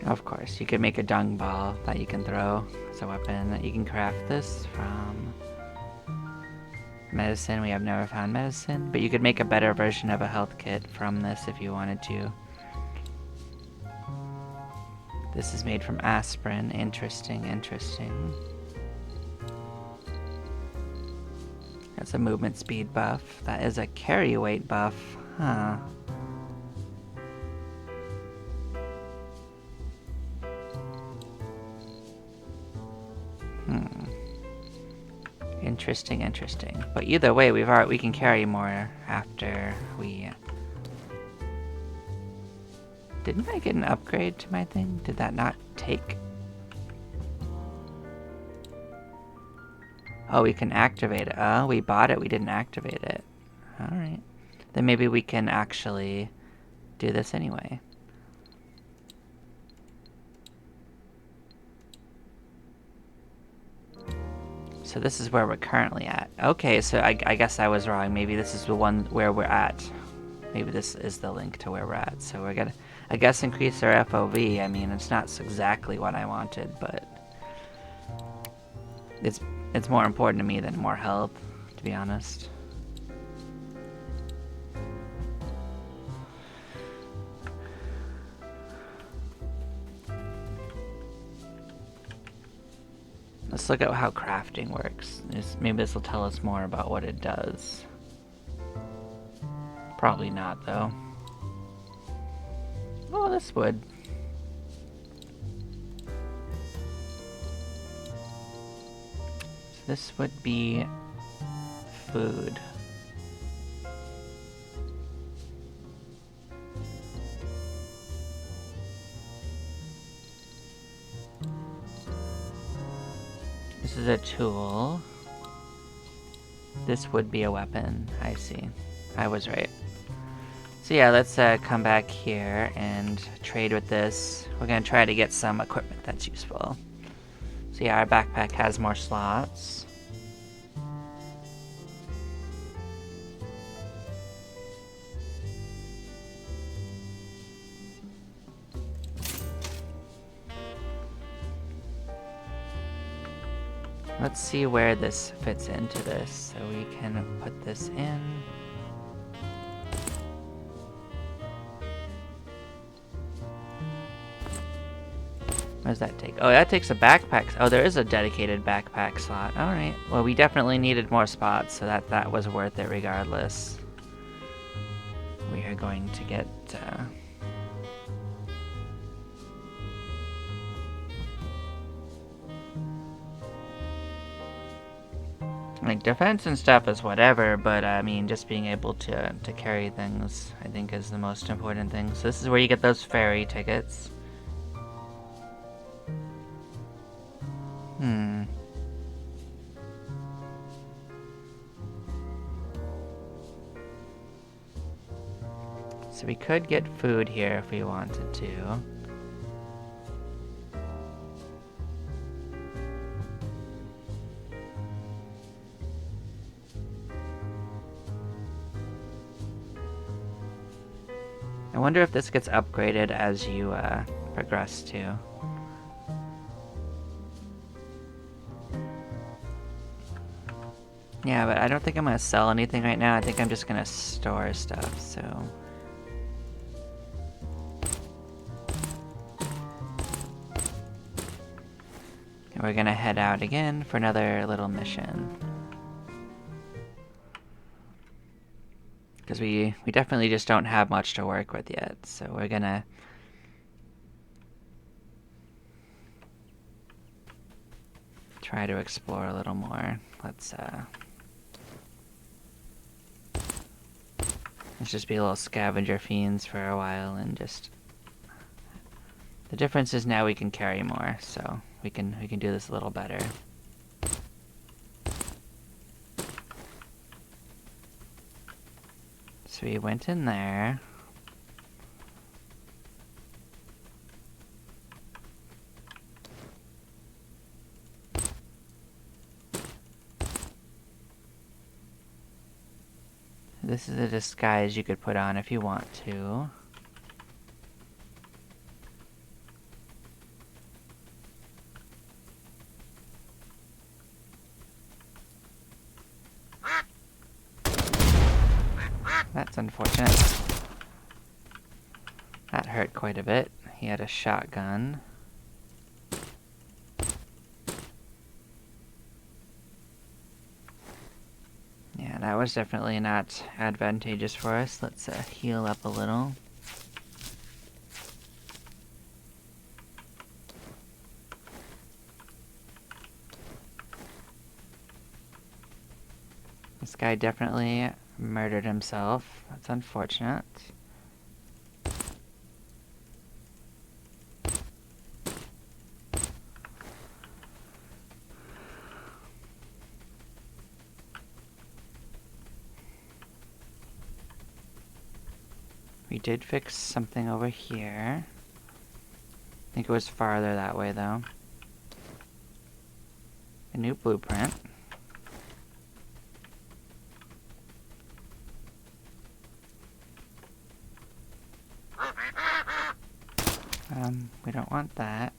Of course, you could make a dung ball that you can throw as a weapon. You can craft this from medicine. We have never found medicine, but you could make a better version of a health kit from this if you wanted to. This is made from aspirin. Interesting, interesting. That's a movement speed buff. That is a carry weight buff. Huh. Interesting, interesting. But either way, we can carry more after we... Didn't I get an upgrade to my thing? Did that not take... Oh, we can activate it. Oh, we bought it, we didn't activate it. Alright. Then maybe we can actually do this anyway. So this is where we're currently at. Okay, so I guess I was wrong. Maybe this is the one where we're at. Maybe this is the link to where we're at. So we're gonna, I guess, increase our FOV. I mean, it's not exactly what I wanted, but it's more important to me than more health, to be honest. Let's look at how crafting works. Maybe this will tell us more about what it does. Probably not, though. Oh, this would. So this would be food. This is a tool. This would be a weapon. I see. I was right. So yeah, let's come back here and trade with this. We're gonna try to get some equipment that's useful. So yeah, our backpack has more slots. Let's see where this fits into this. So we can put this in. What does that take? Oh, that takes a backpack. Oh, there is a dedicated backpack slot. Alright. Well, we definitely needed more spots, so that was worth it regardless. We are going to get... like, defense and stuff is whatever, but I mean, just being able to carry things, I think, is the most important thing. So this is where you get those ferry tickets. So we could get food here if we wanted to. wonder if this gets upgraded as you progress too. Yeah, but I don't think I'm gonna sell anything right now. I think I'm just gonna store stuff, so. And we're gonna head out again for another little mission. Because we definitely just don't have much to work with yet, so we're gonna try to explore a little more. Let's just be little scavenger fiends for a while and just... The difference is now we can carry more, so we can do this a little better. So we went in there. This is a disguise you could put on if you want to. That's unfortunate. That hurt quite a bit. He had a shotgun. Yeah, that was definitely not advantageous for us. Let's heal up a little. This guy definitely murdered himself. That's unfortunate. We did fix something over here. I think it was farther that way, though. A new blueprint. We don't want that.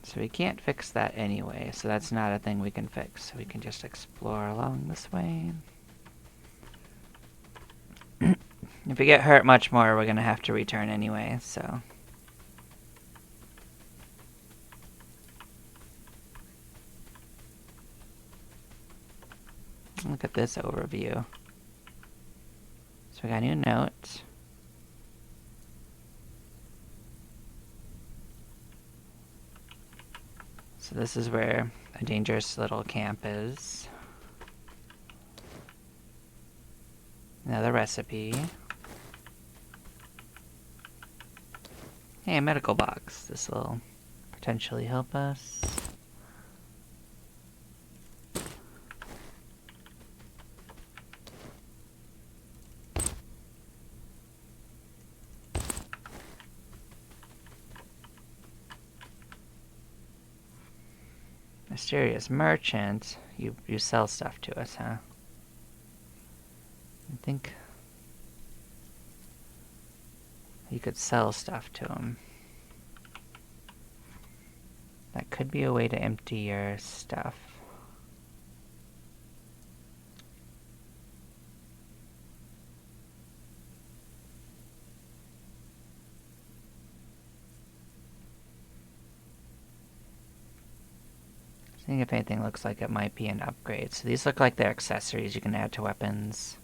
So we can't fix that anyway, so that's not a thing we can fix. So we can just explore along this way. If we get hurt much more, we're gonna have to return anyway, so. Look at this overview. So we got a new note. So this is where a dangerous little camp is. Another recipe. Hey, a medical box. This will potentially help us. Mysterious merchant. You sell stuff to us, huh? I think you could sell stuff to him. That could be a way to empty your stuff. Seeing if anything looks like it might be an upgrade. So these look like they're accessories you can add to weapons.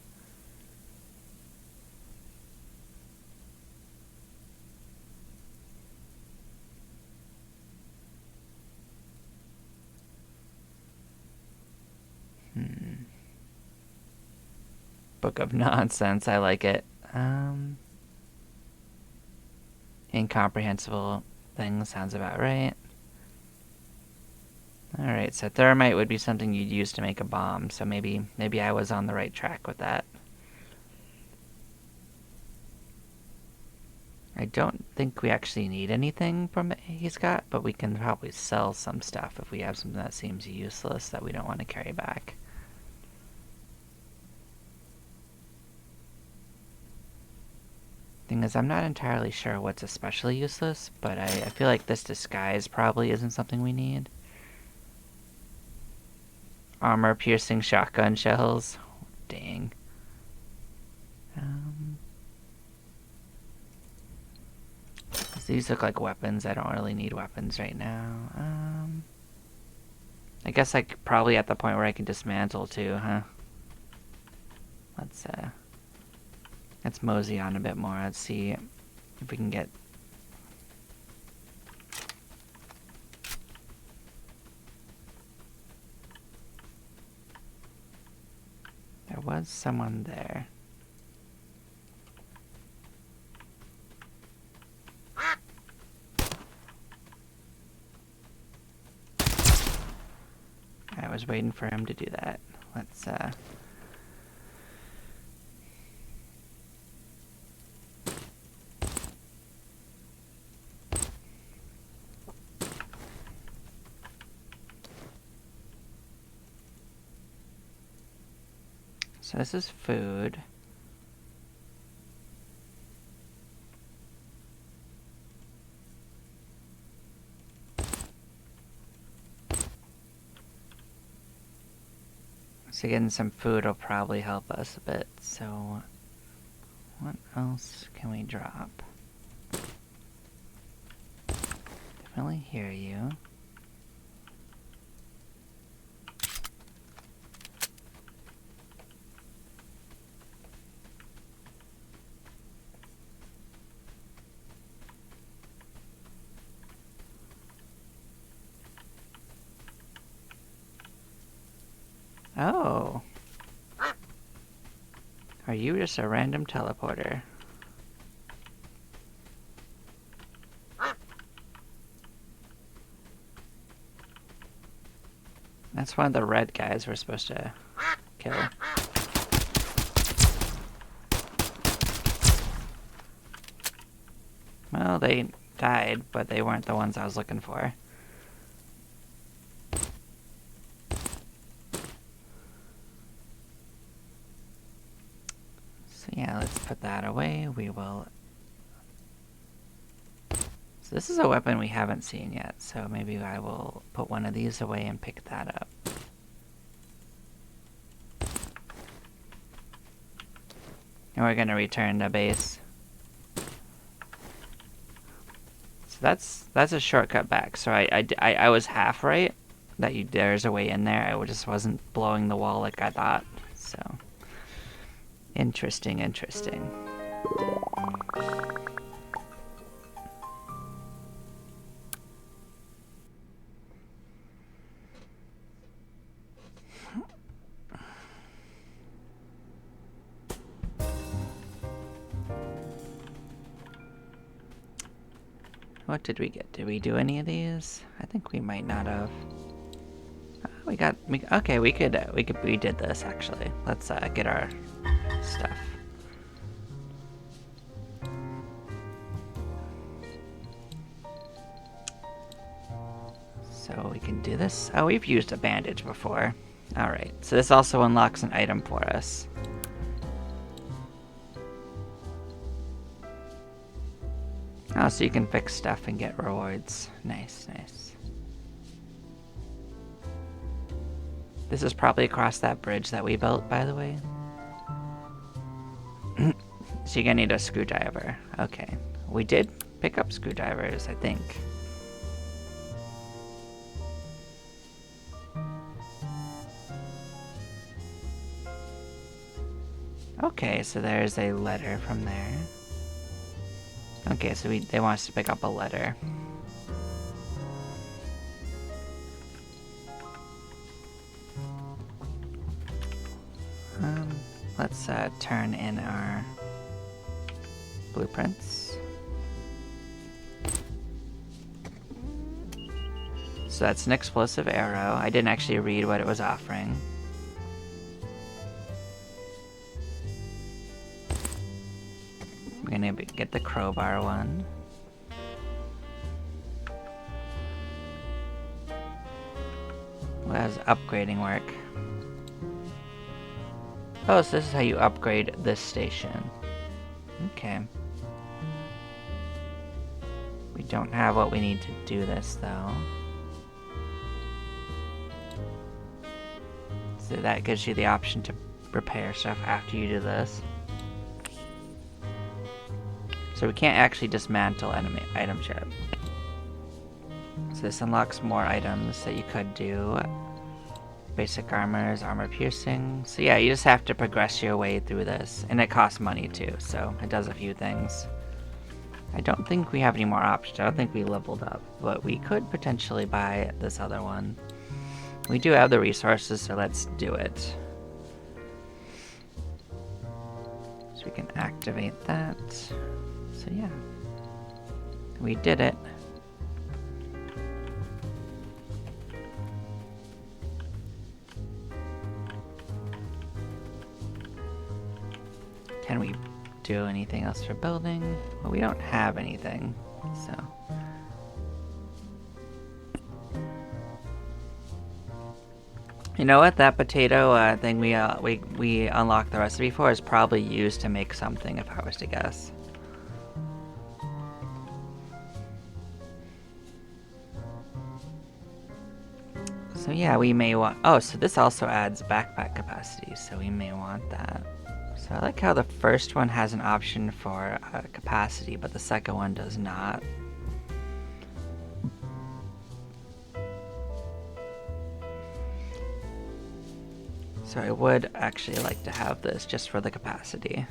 Book of nonsense, I like it. Incomprehensible thing sounds about right. Alright, so thermite would be something you'd use to make a bomb, so maybe I was on the right track with that. I don't think we actually need anything from it he's got, but we can probably sell some stuff if we have something that seems useless that we don't want to carry back. Thing is, I'm not entirely sure what's especially useless, but I feel like this disguise probably isn't something we need. Armor-piercing shotgun shells. Dang. These look like weapons. I don't really need weapons right now. I guess probably at the point where I can dismantle too, huh? Let's mosey on a bit more. Let's see if we can get... There was someone there. I was waiting for him to do that. Let's, So this is food. So getting some food will probably help us a bit. So what else can we drop? Definitely hear you. Oh. Are you just a random teleporter? That's one of the red guys we're supposed to kill. Well, they died, but they weren't the ones I was looking for. So yeah, let's put that away. We will... So this is a weapon we haven't seen yet, so maybe I will put one of these away and pick that up. And we're gonna return to base. So that's a shortcut back. So I was half right that there's a way in there. I just wasn't blowing the wall like I thought. So interesting. What did we get? Did we do any of these? I think we might not have. Okay, we did this actually. Let's get our stuff. So we can do this. Oh, we've used a bandage before. Alright, so this also unlocks an item for us. Oh, so you can fix stuff and get rewards. Nice. This is probably across that bridge that we built, by the way. So you're gonna need a screwdriver. Okay. We did pick up screwdrivers, I think. Okay, so there's a letter from there. Okay, so they want us to pick up a letter. Let's turn in our blueprints. So that's an explosive arrow. I didn't actually read what it was offering. We're gonna get the crowbar one. Well, how does upgrading work? Oh, so this is how you upgrade this station. Okay. We don't have what we need to do this, though. So that gives you the option to repair stuff after you do this. So we can't actually dismantle item ship. So this unlocks more items that you could do. Basic armors, armor piercing. So yeah, you just have to progress your way through this. And it costs money too, so it does a few things. I don't think we have any more options. I don't think we leveled up, but we could potentially buy this other one. We do have the resources, so let's do it. So we can activate that. So yeah, we did it. Can we do anything else for building? Well, we don't have anything, so. You know what? That potato thing we unlocked the recipe for is probably used to make something, if I was to guess. So yeah, we may want. Oh, so this also adds backpack capacity, so we may want that. So I like how the first one has an option for capacity, but the second one does not. So I would actually like to have this just for the capacity.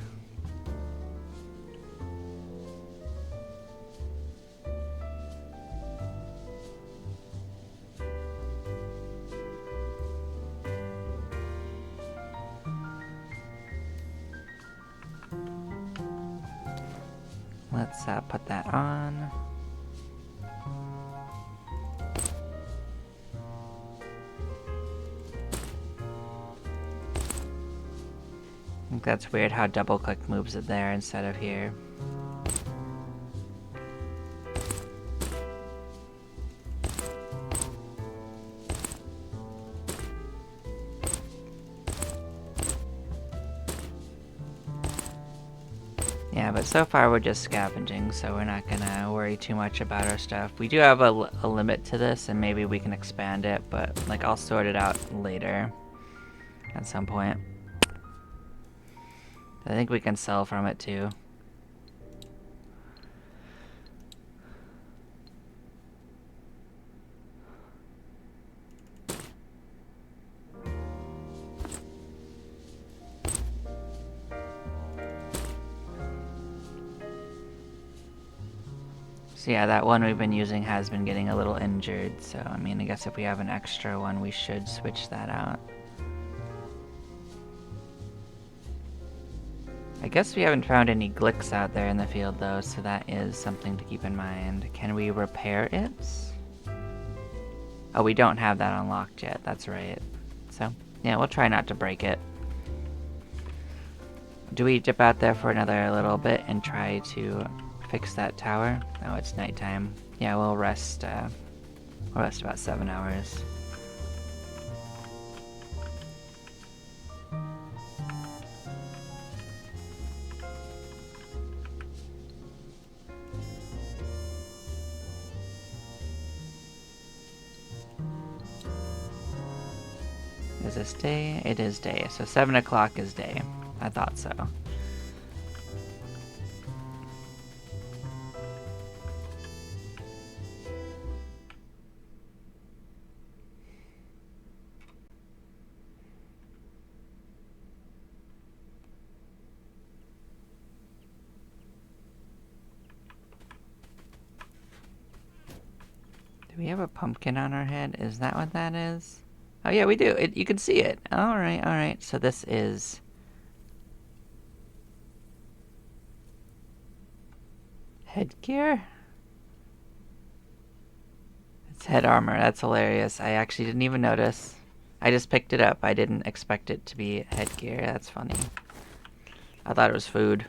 Let's put that on. I think that's weird how double click moves it there instead of here. Yeah, but so far we're just scavenging, so we're not gonna worry too much about our stuff. We do have a limit to this, and maybe we can expand it, but like I'll sort it out later at some point. I think we can sell from it too. So yeah, that one we've been using has been getting a little injured, so I mean, I guess if we have an extra one, we should switch that out. I guess we haven't found any glicks out there in the field though, so that is something to keep in mind. Can we repair it? Oh, we don't have that unlocked yet, that's right. So, yeah, we'll try not to break it. Do we dip out there for another little bit and try to fix that tower? Oh, it's nighttime. Yeah, we'll rest about 7 hours. Is this day? It is day. So 7 o'clock is day. I thought so. Do we have a pumpkin on our head? Is that what that is? Oh yeah, we do. You can see it. Alright, alright. So this is... headgear? It's head armor. That's hilarious. I actually didn't even notice. I just picked it up. I didn't expect it to be headgear. That's funny. I thought it was food.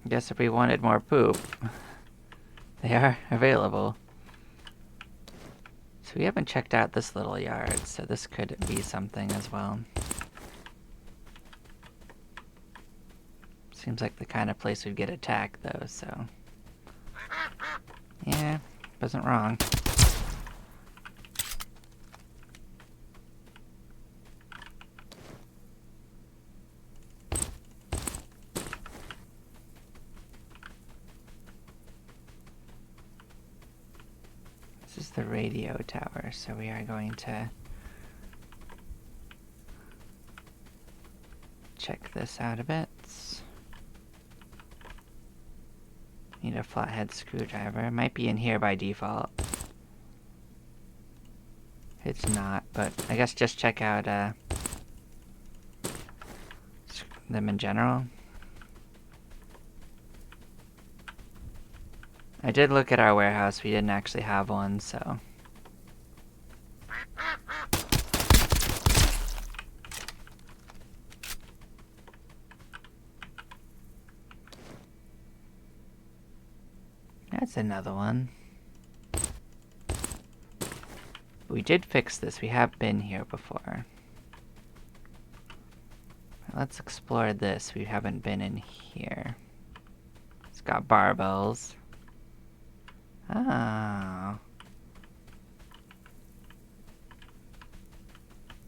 Guess if we wanted more poop, they are available. So we haven't checked out this little yard, so this could be something as well. Seems like the kind of place we'd get attacked though, so... yeah, wasn't wrong. This is the radio tower, so we are going to check this out a bit. Need a flathead screwdriver. It might be in here by default. It's not, but I guess just check out them in general. I did look at our warehouse. We didn't actually have one, so... that's another one. We did fix this. We have been here before. Let's explore this. We haven't been in here. It's got barbells. Oh.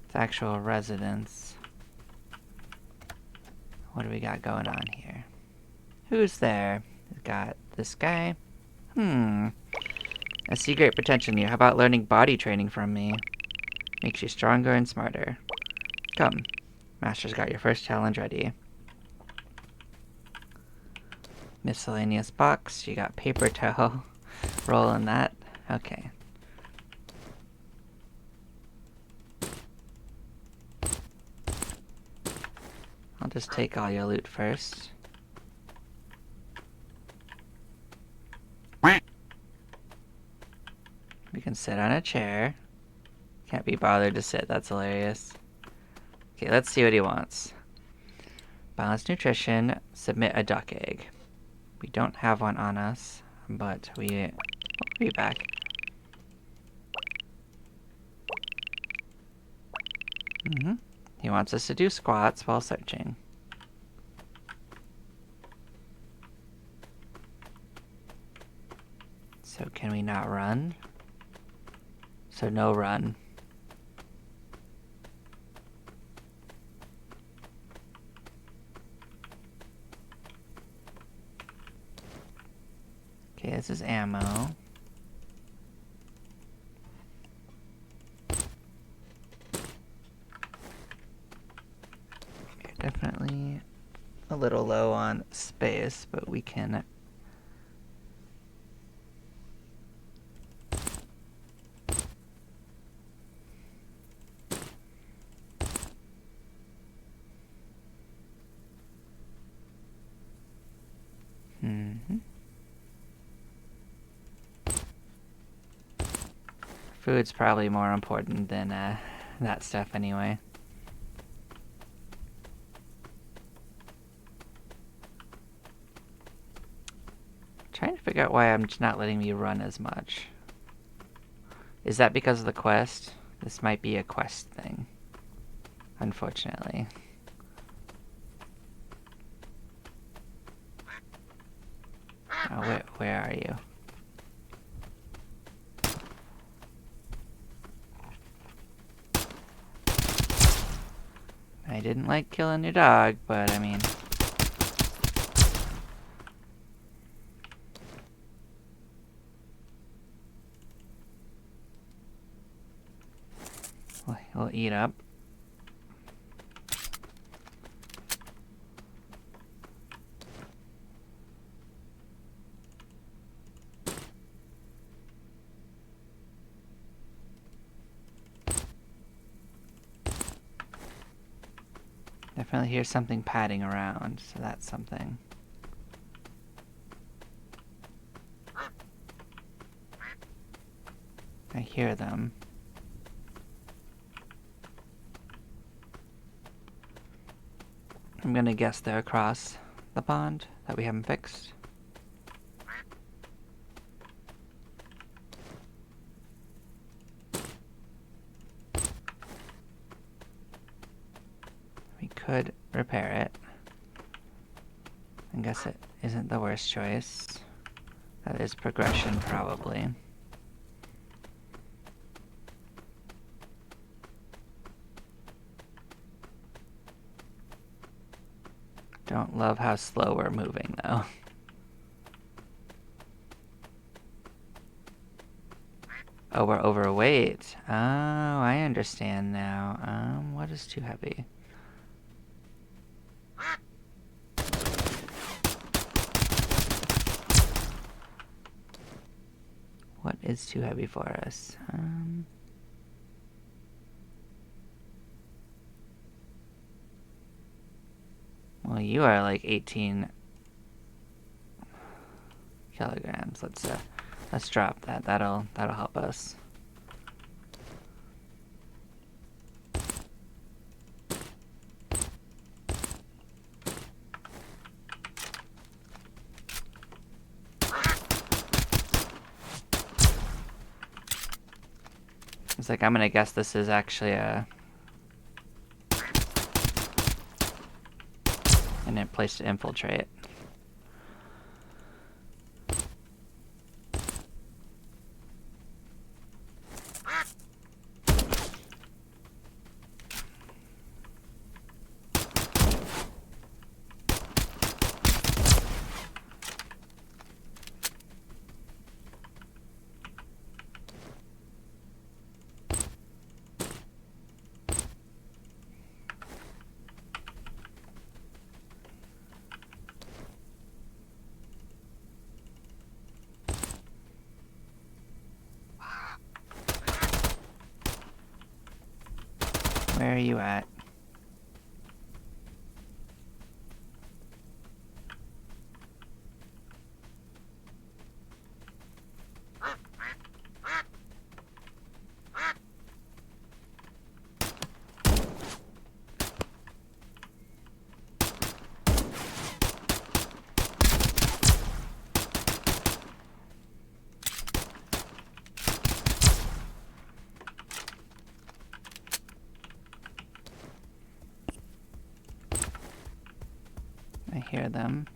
It's actual residence. What do we got going on here? Who's there? We've got this guy. I see great potential in you. How about learning body training from me? Makes you stronger and smarter. Come. Master's got your first challenge ready. Miscellaneous box. You got paper towel. Roll in that. Okay. I'll just take all your loot first. We can sit on a chair. Can't be bothered to sit. That's hilarious. Okay, let's see what he wants. Balanced nutrition. Submit a duck egg. We don't have one on us, but we'll be back. He wants us to do squats while searching. So can we not run? So no run. Okay, this is ammo. Okay, definitely a little low on space, but we can... Food's probably more important than that stuff anyway. Trying to figure out why I'm just not letting me run as much. Is that because of the quest? This might be a quest thing, unfortunately. Oh, where are you? I didn't like killing your dog, but I mean... We'll eat up. Definitely hear something padding around, so that's something. I hear them. I'm gonna guess they're across the pond that we haven't fixed. We could repair it. I guess it isn't the worst choice. That is progression, probably. Don't love how slow we're moving, though. Oh, we're overweight. Oh, I understand now. What is too heavy? What is too heavy for us? Well, you are like 18 kilograms. Let's drop that. That'll help us. It's like, I'm gonna guess this is actually an place to infiltrate. Where are you at? I hear them.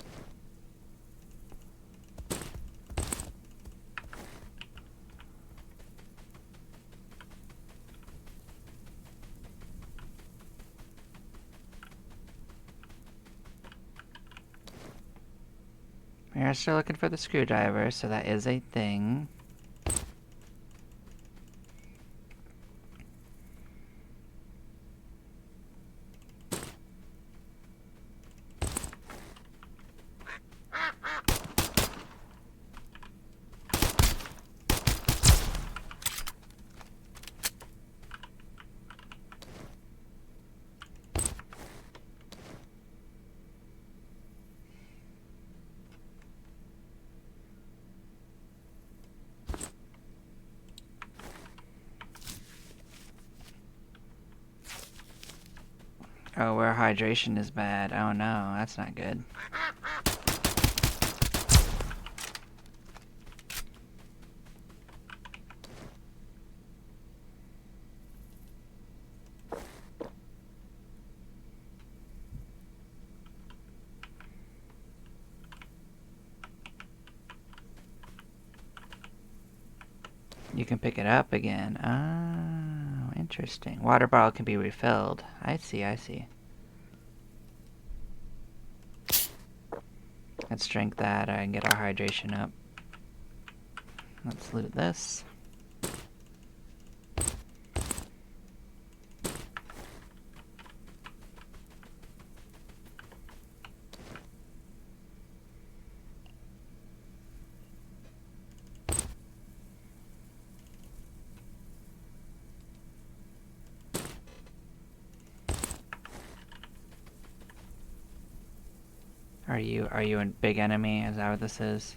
We are still looking for the screwdriver, so that is a thing. Oh, where hydration is bad. Oh no, that's not good. You can pick it up again. Oh, interesting. Water bottle can be refilled. I see, I see. Let's drink that and get our hydration up. Let's loot this. Are you a big enemy? Is that what this is?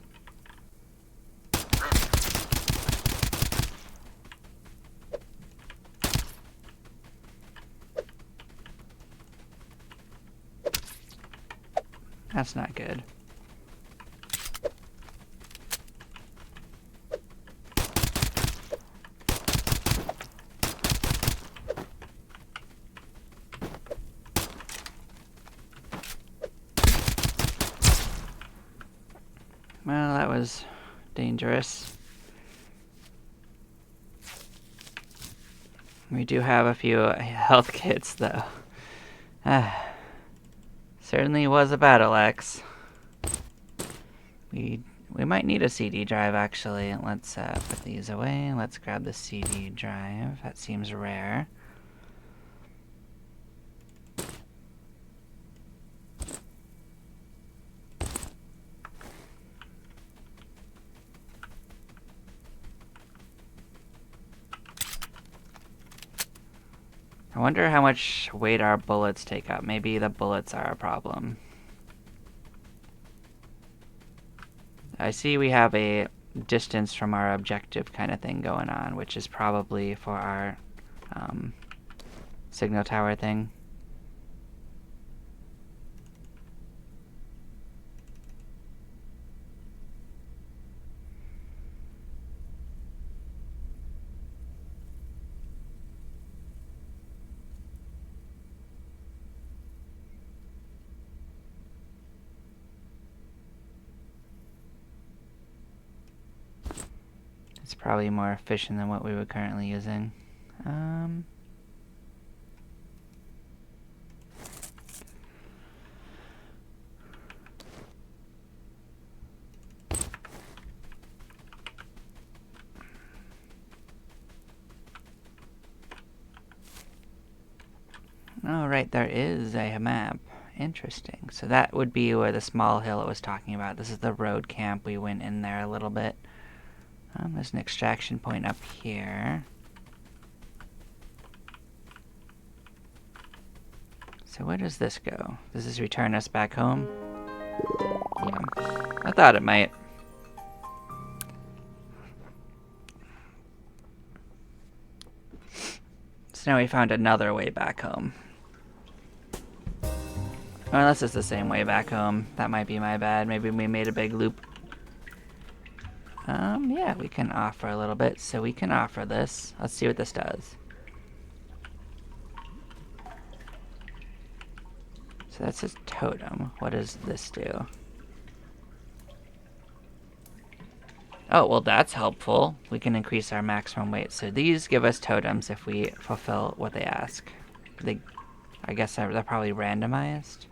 That's not good. Well, that was dangerous. We do have a few health kits, though. Certainly was a battle axe. We might need a CD drive, actually. Let's put these away. Let's grab the CD drive. That seems rare. I wonder how much weight our bullets take up. Maybe the bullets are a problem. I see we have a distance from our objective kind of thing going on, which is probably for our signal tower thing. It's probably more efficient than what we were currently using. Oh, right, there is a map. Interesting. So that would be where the small hill it was talking about. This is the road camp. We went in there a little bit. There's an extraction point up here. So where does this go? Does this return us back home? Yeah, I thought it might. So now we found another way back home. Unless it's the same way back home. That might be my bad. Maybe we made a big loop. Yeah, we can offer a little bit. So we can offer this. Let's see what this does. So that's a totem. What does this do? Oh, well that's helpful. We can increase our maximum weight. So these give us totems if we fulfill what they ask. I guess they're probably randomized,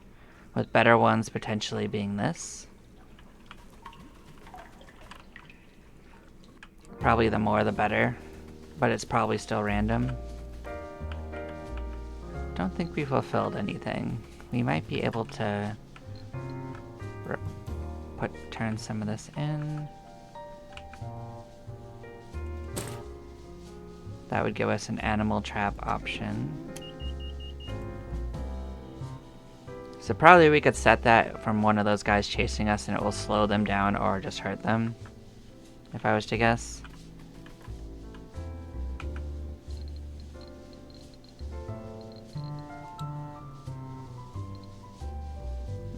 with better ones potentially being this. Probably the more the better, but it's probably still random. Don't think we fulfilled anything. We might be able to turn some of this in. That would give us an animal trap option. So probably we could set that from one of those guys chasing us and it will slow them down or just hurt them, if I was to guess.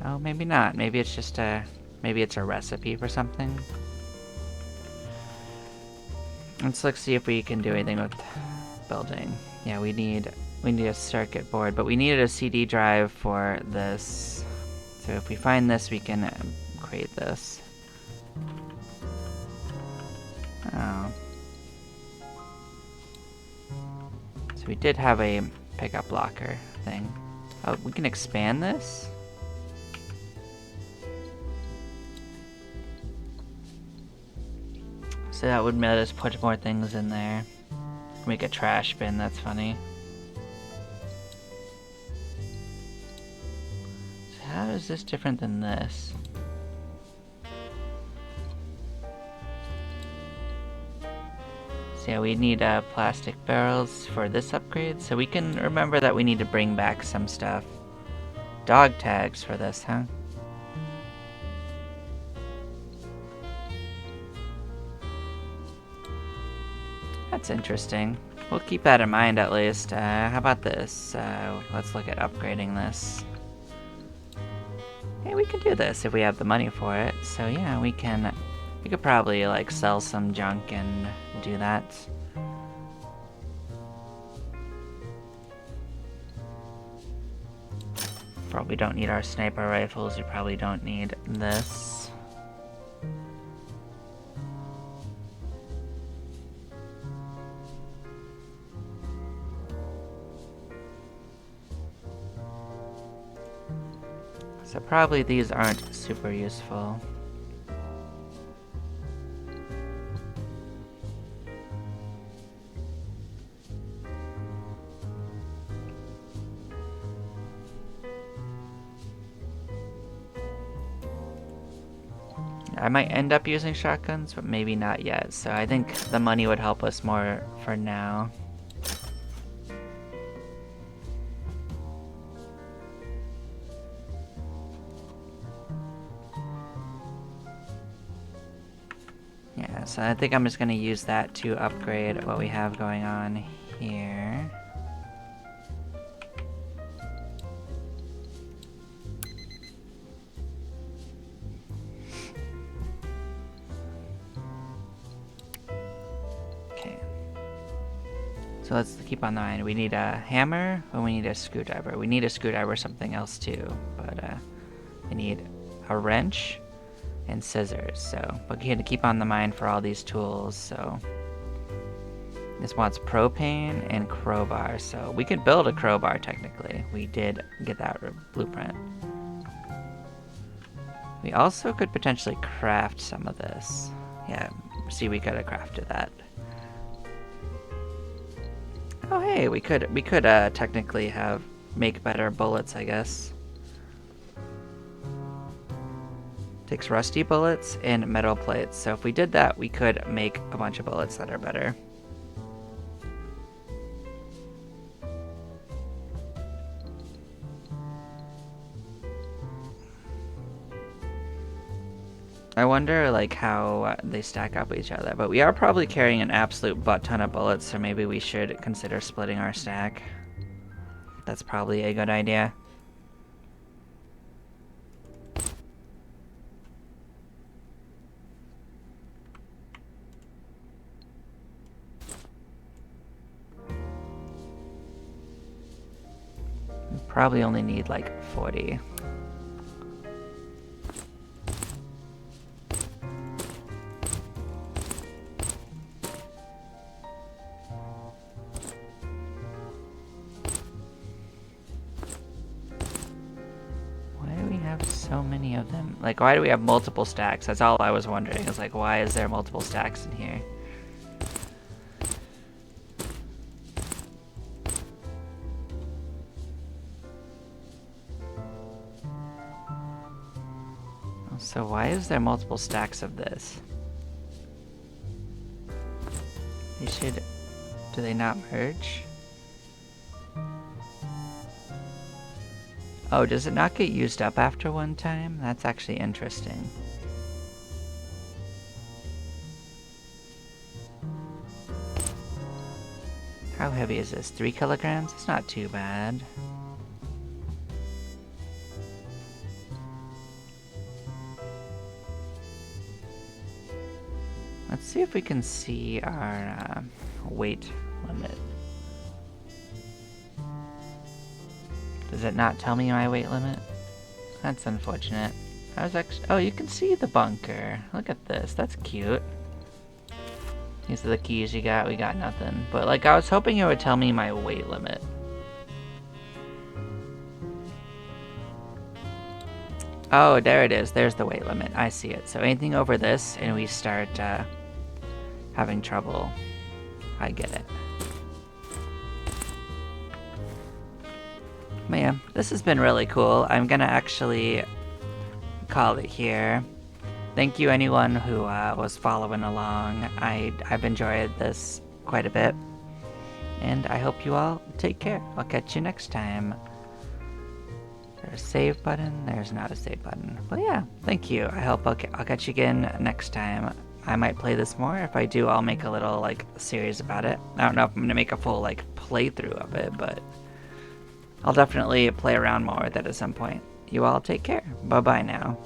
Oh, maybe not. Maybe it's just maybe it's a recipe for something. Let's see if we can do anything with building. Yeah, we need a circuit board, but we needed a CD drive for this. So if we find this, we can create this. Oh. So we did have a pickup locker thing. Oh, we can expand this? So that would let us put more things in there. Make a trash bin, that's funny. So how is this different than this? So yeah, we need plastic barrels for this upgrade, so we can remember that we need to bring back some stuff. Dog tags for this, huh? that's interesting. We'll keep that in mind at least. How about this? Let's look at upgrading this. Hey, we can do this if we have the money for it. So yeah, we could probably like sell some junk and do that. Probably don't need our sniper rifles. We probably don't need this. So probably these aren't super useful. I might end up using shotguns, but maybe not yet. So I think the money would help us more for now. Yeah, so I think I'm just gonna use that to upgrade what we have going on here. Okay. So let's keep on the mind. We need a hammer, and we need a screwdriver. We need a screwdriver, something else too, but we need a wrench and scissors. So we're gonna keep on the mind for all these tools. So this wants propane and crowbar. So we could build a crowbar technically. We did get that blueprint. We also could potentially craft some of this. Yeah, see, we could have crafted that. Oh hey, we could technically make better bullets, I guess. Takes rusty bullets and metal plates. So if we did that, we could make a bunch of bullets that are better. I wonder like how they stack up with each other, but we are probably carrying an absolute butt ton of bullets, so maybe we should consider splitting our stack. That's probably a good idea. We probably only need like 40. So many of them. Like, why do we have multiple stacks? That's all I was wondering. It's like, why is there multiple stacks in here? So why is there multiple stacks of this? They should... Do they not merge? Oh, does it not get used up after one time? That's actually interesting. How heavy is this? 3 kilograms? It's not too bad. Let's see if we can see our weight limit. Does it not tell me my weight limit? That's unfortunate. I was actually... Oh, you can see the bunker. Look at this. That's cute. These are the keys you got. We got nothing. But, like, I was hoping it would tell me my weight limit. Oh, there it is. There's the weight limit. I see it. So anything over this, and we start having trouble. I get it. But yeah, this has been really cool. I'm gonna actually call it here. Thank you anyone who was following along. I've enjoyed this quite a bit. And I hope you all take care. I'll catch you next time. There's a save button. There's not a save button. But yeah, thank you. I hope I'll catch you again next time. I might play this more. If I do, I'll make a little like series about it. I don't know if I'm gonna make a full like playthrough of it, but I'll definitely play around more with it at some point. You all take care. Bye bye now.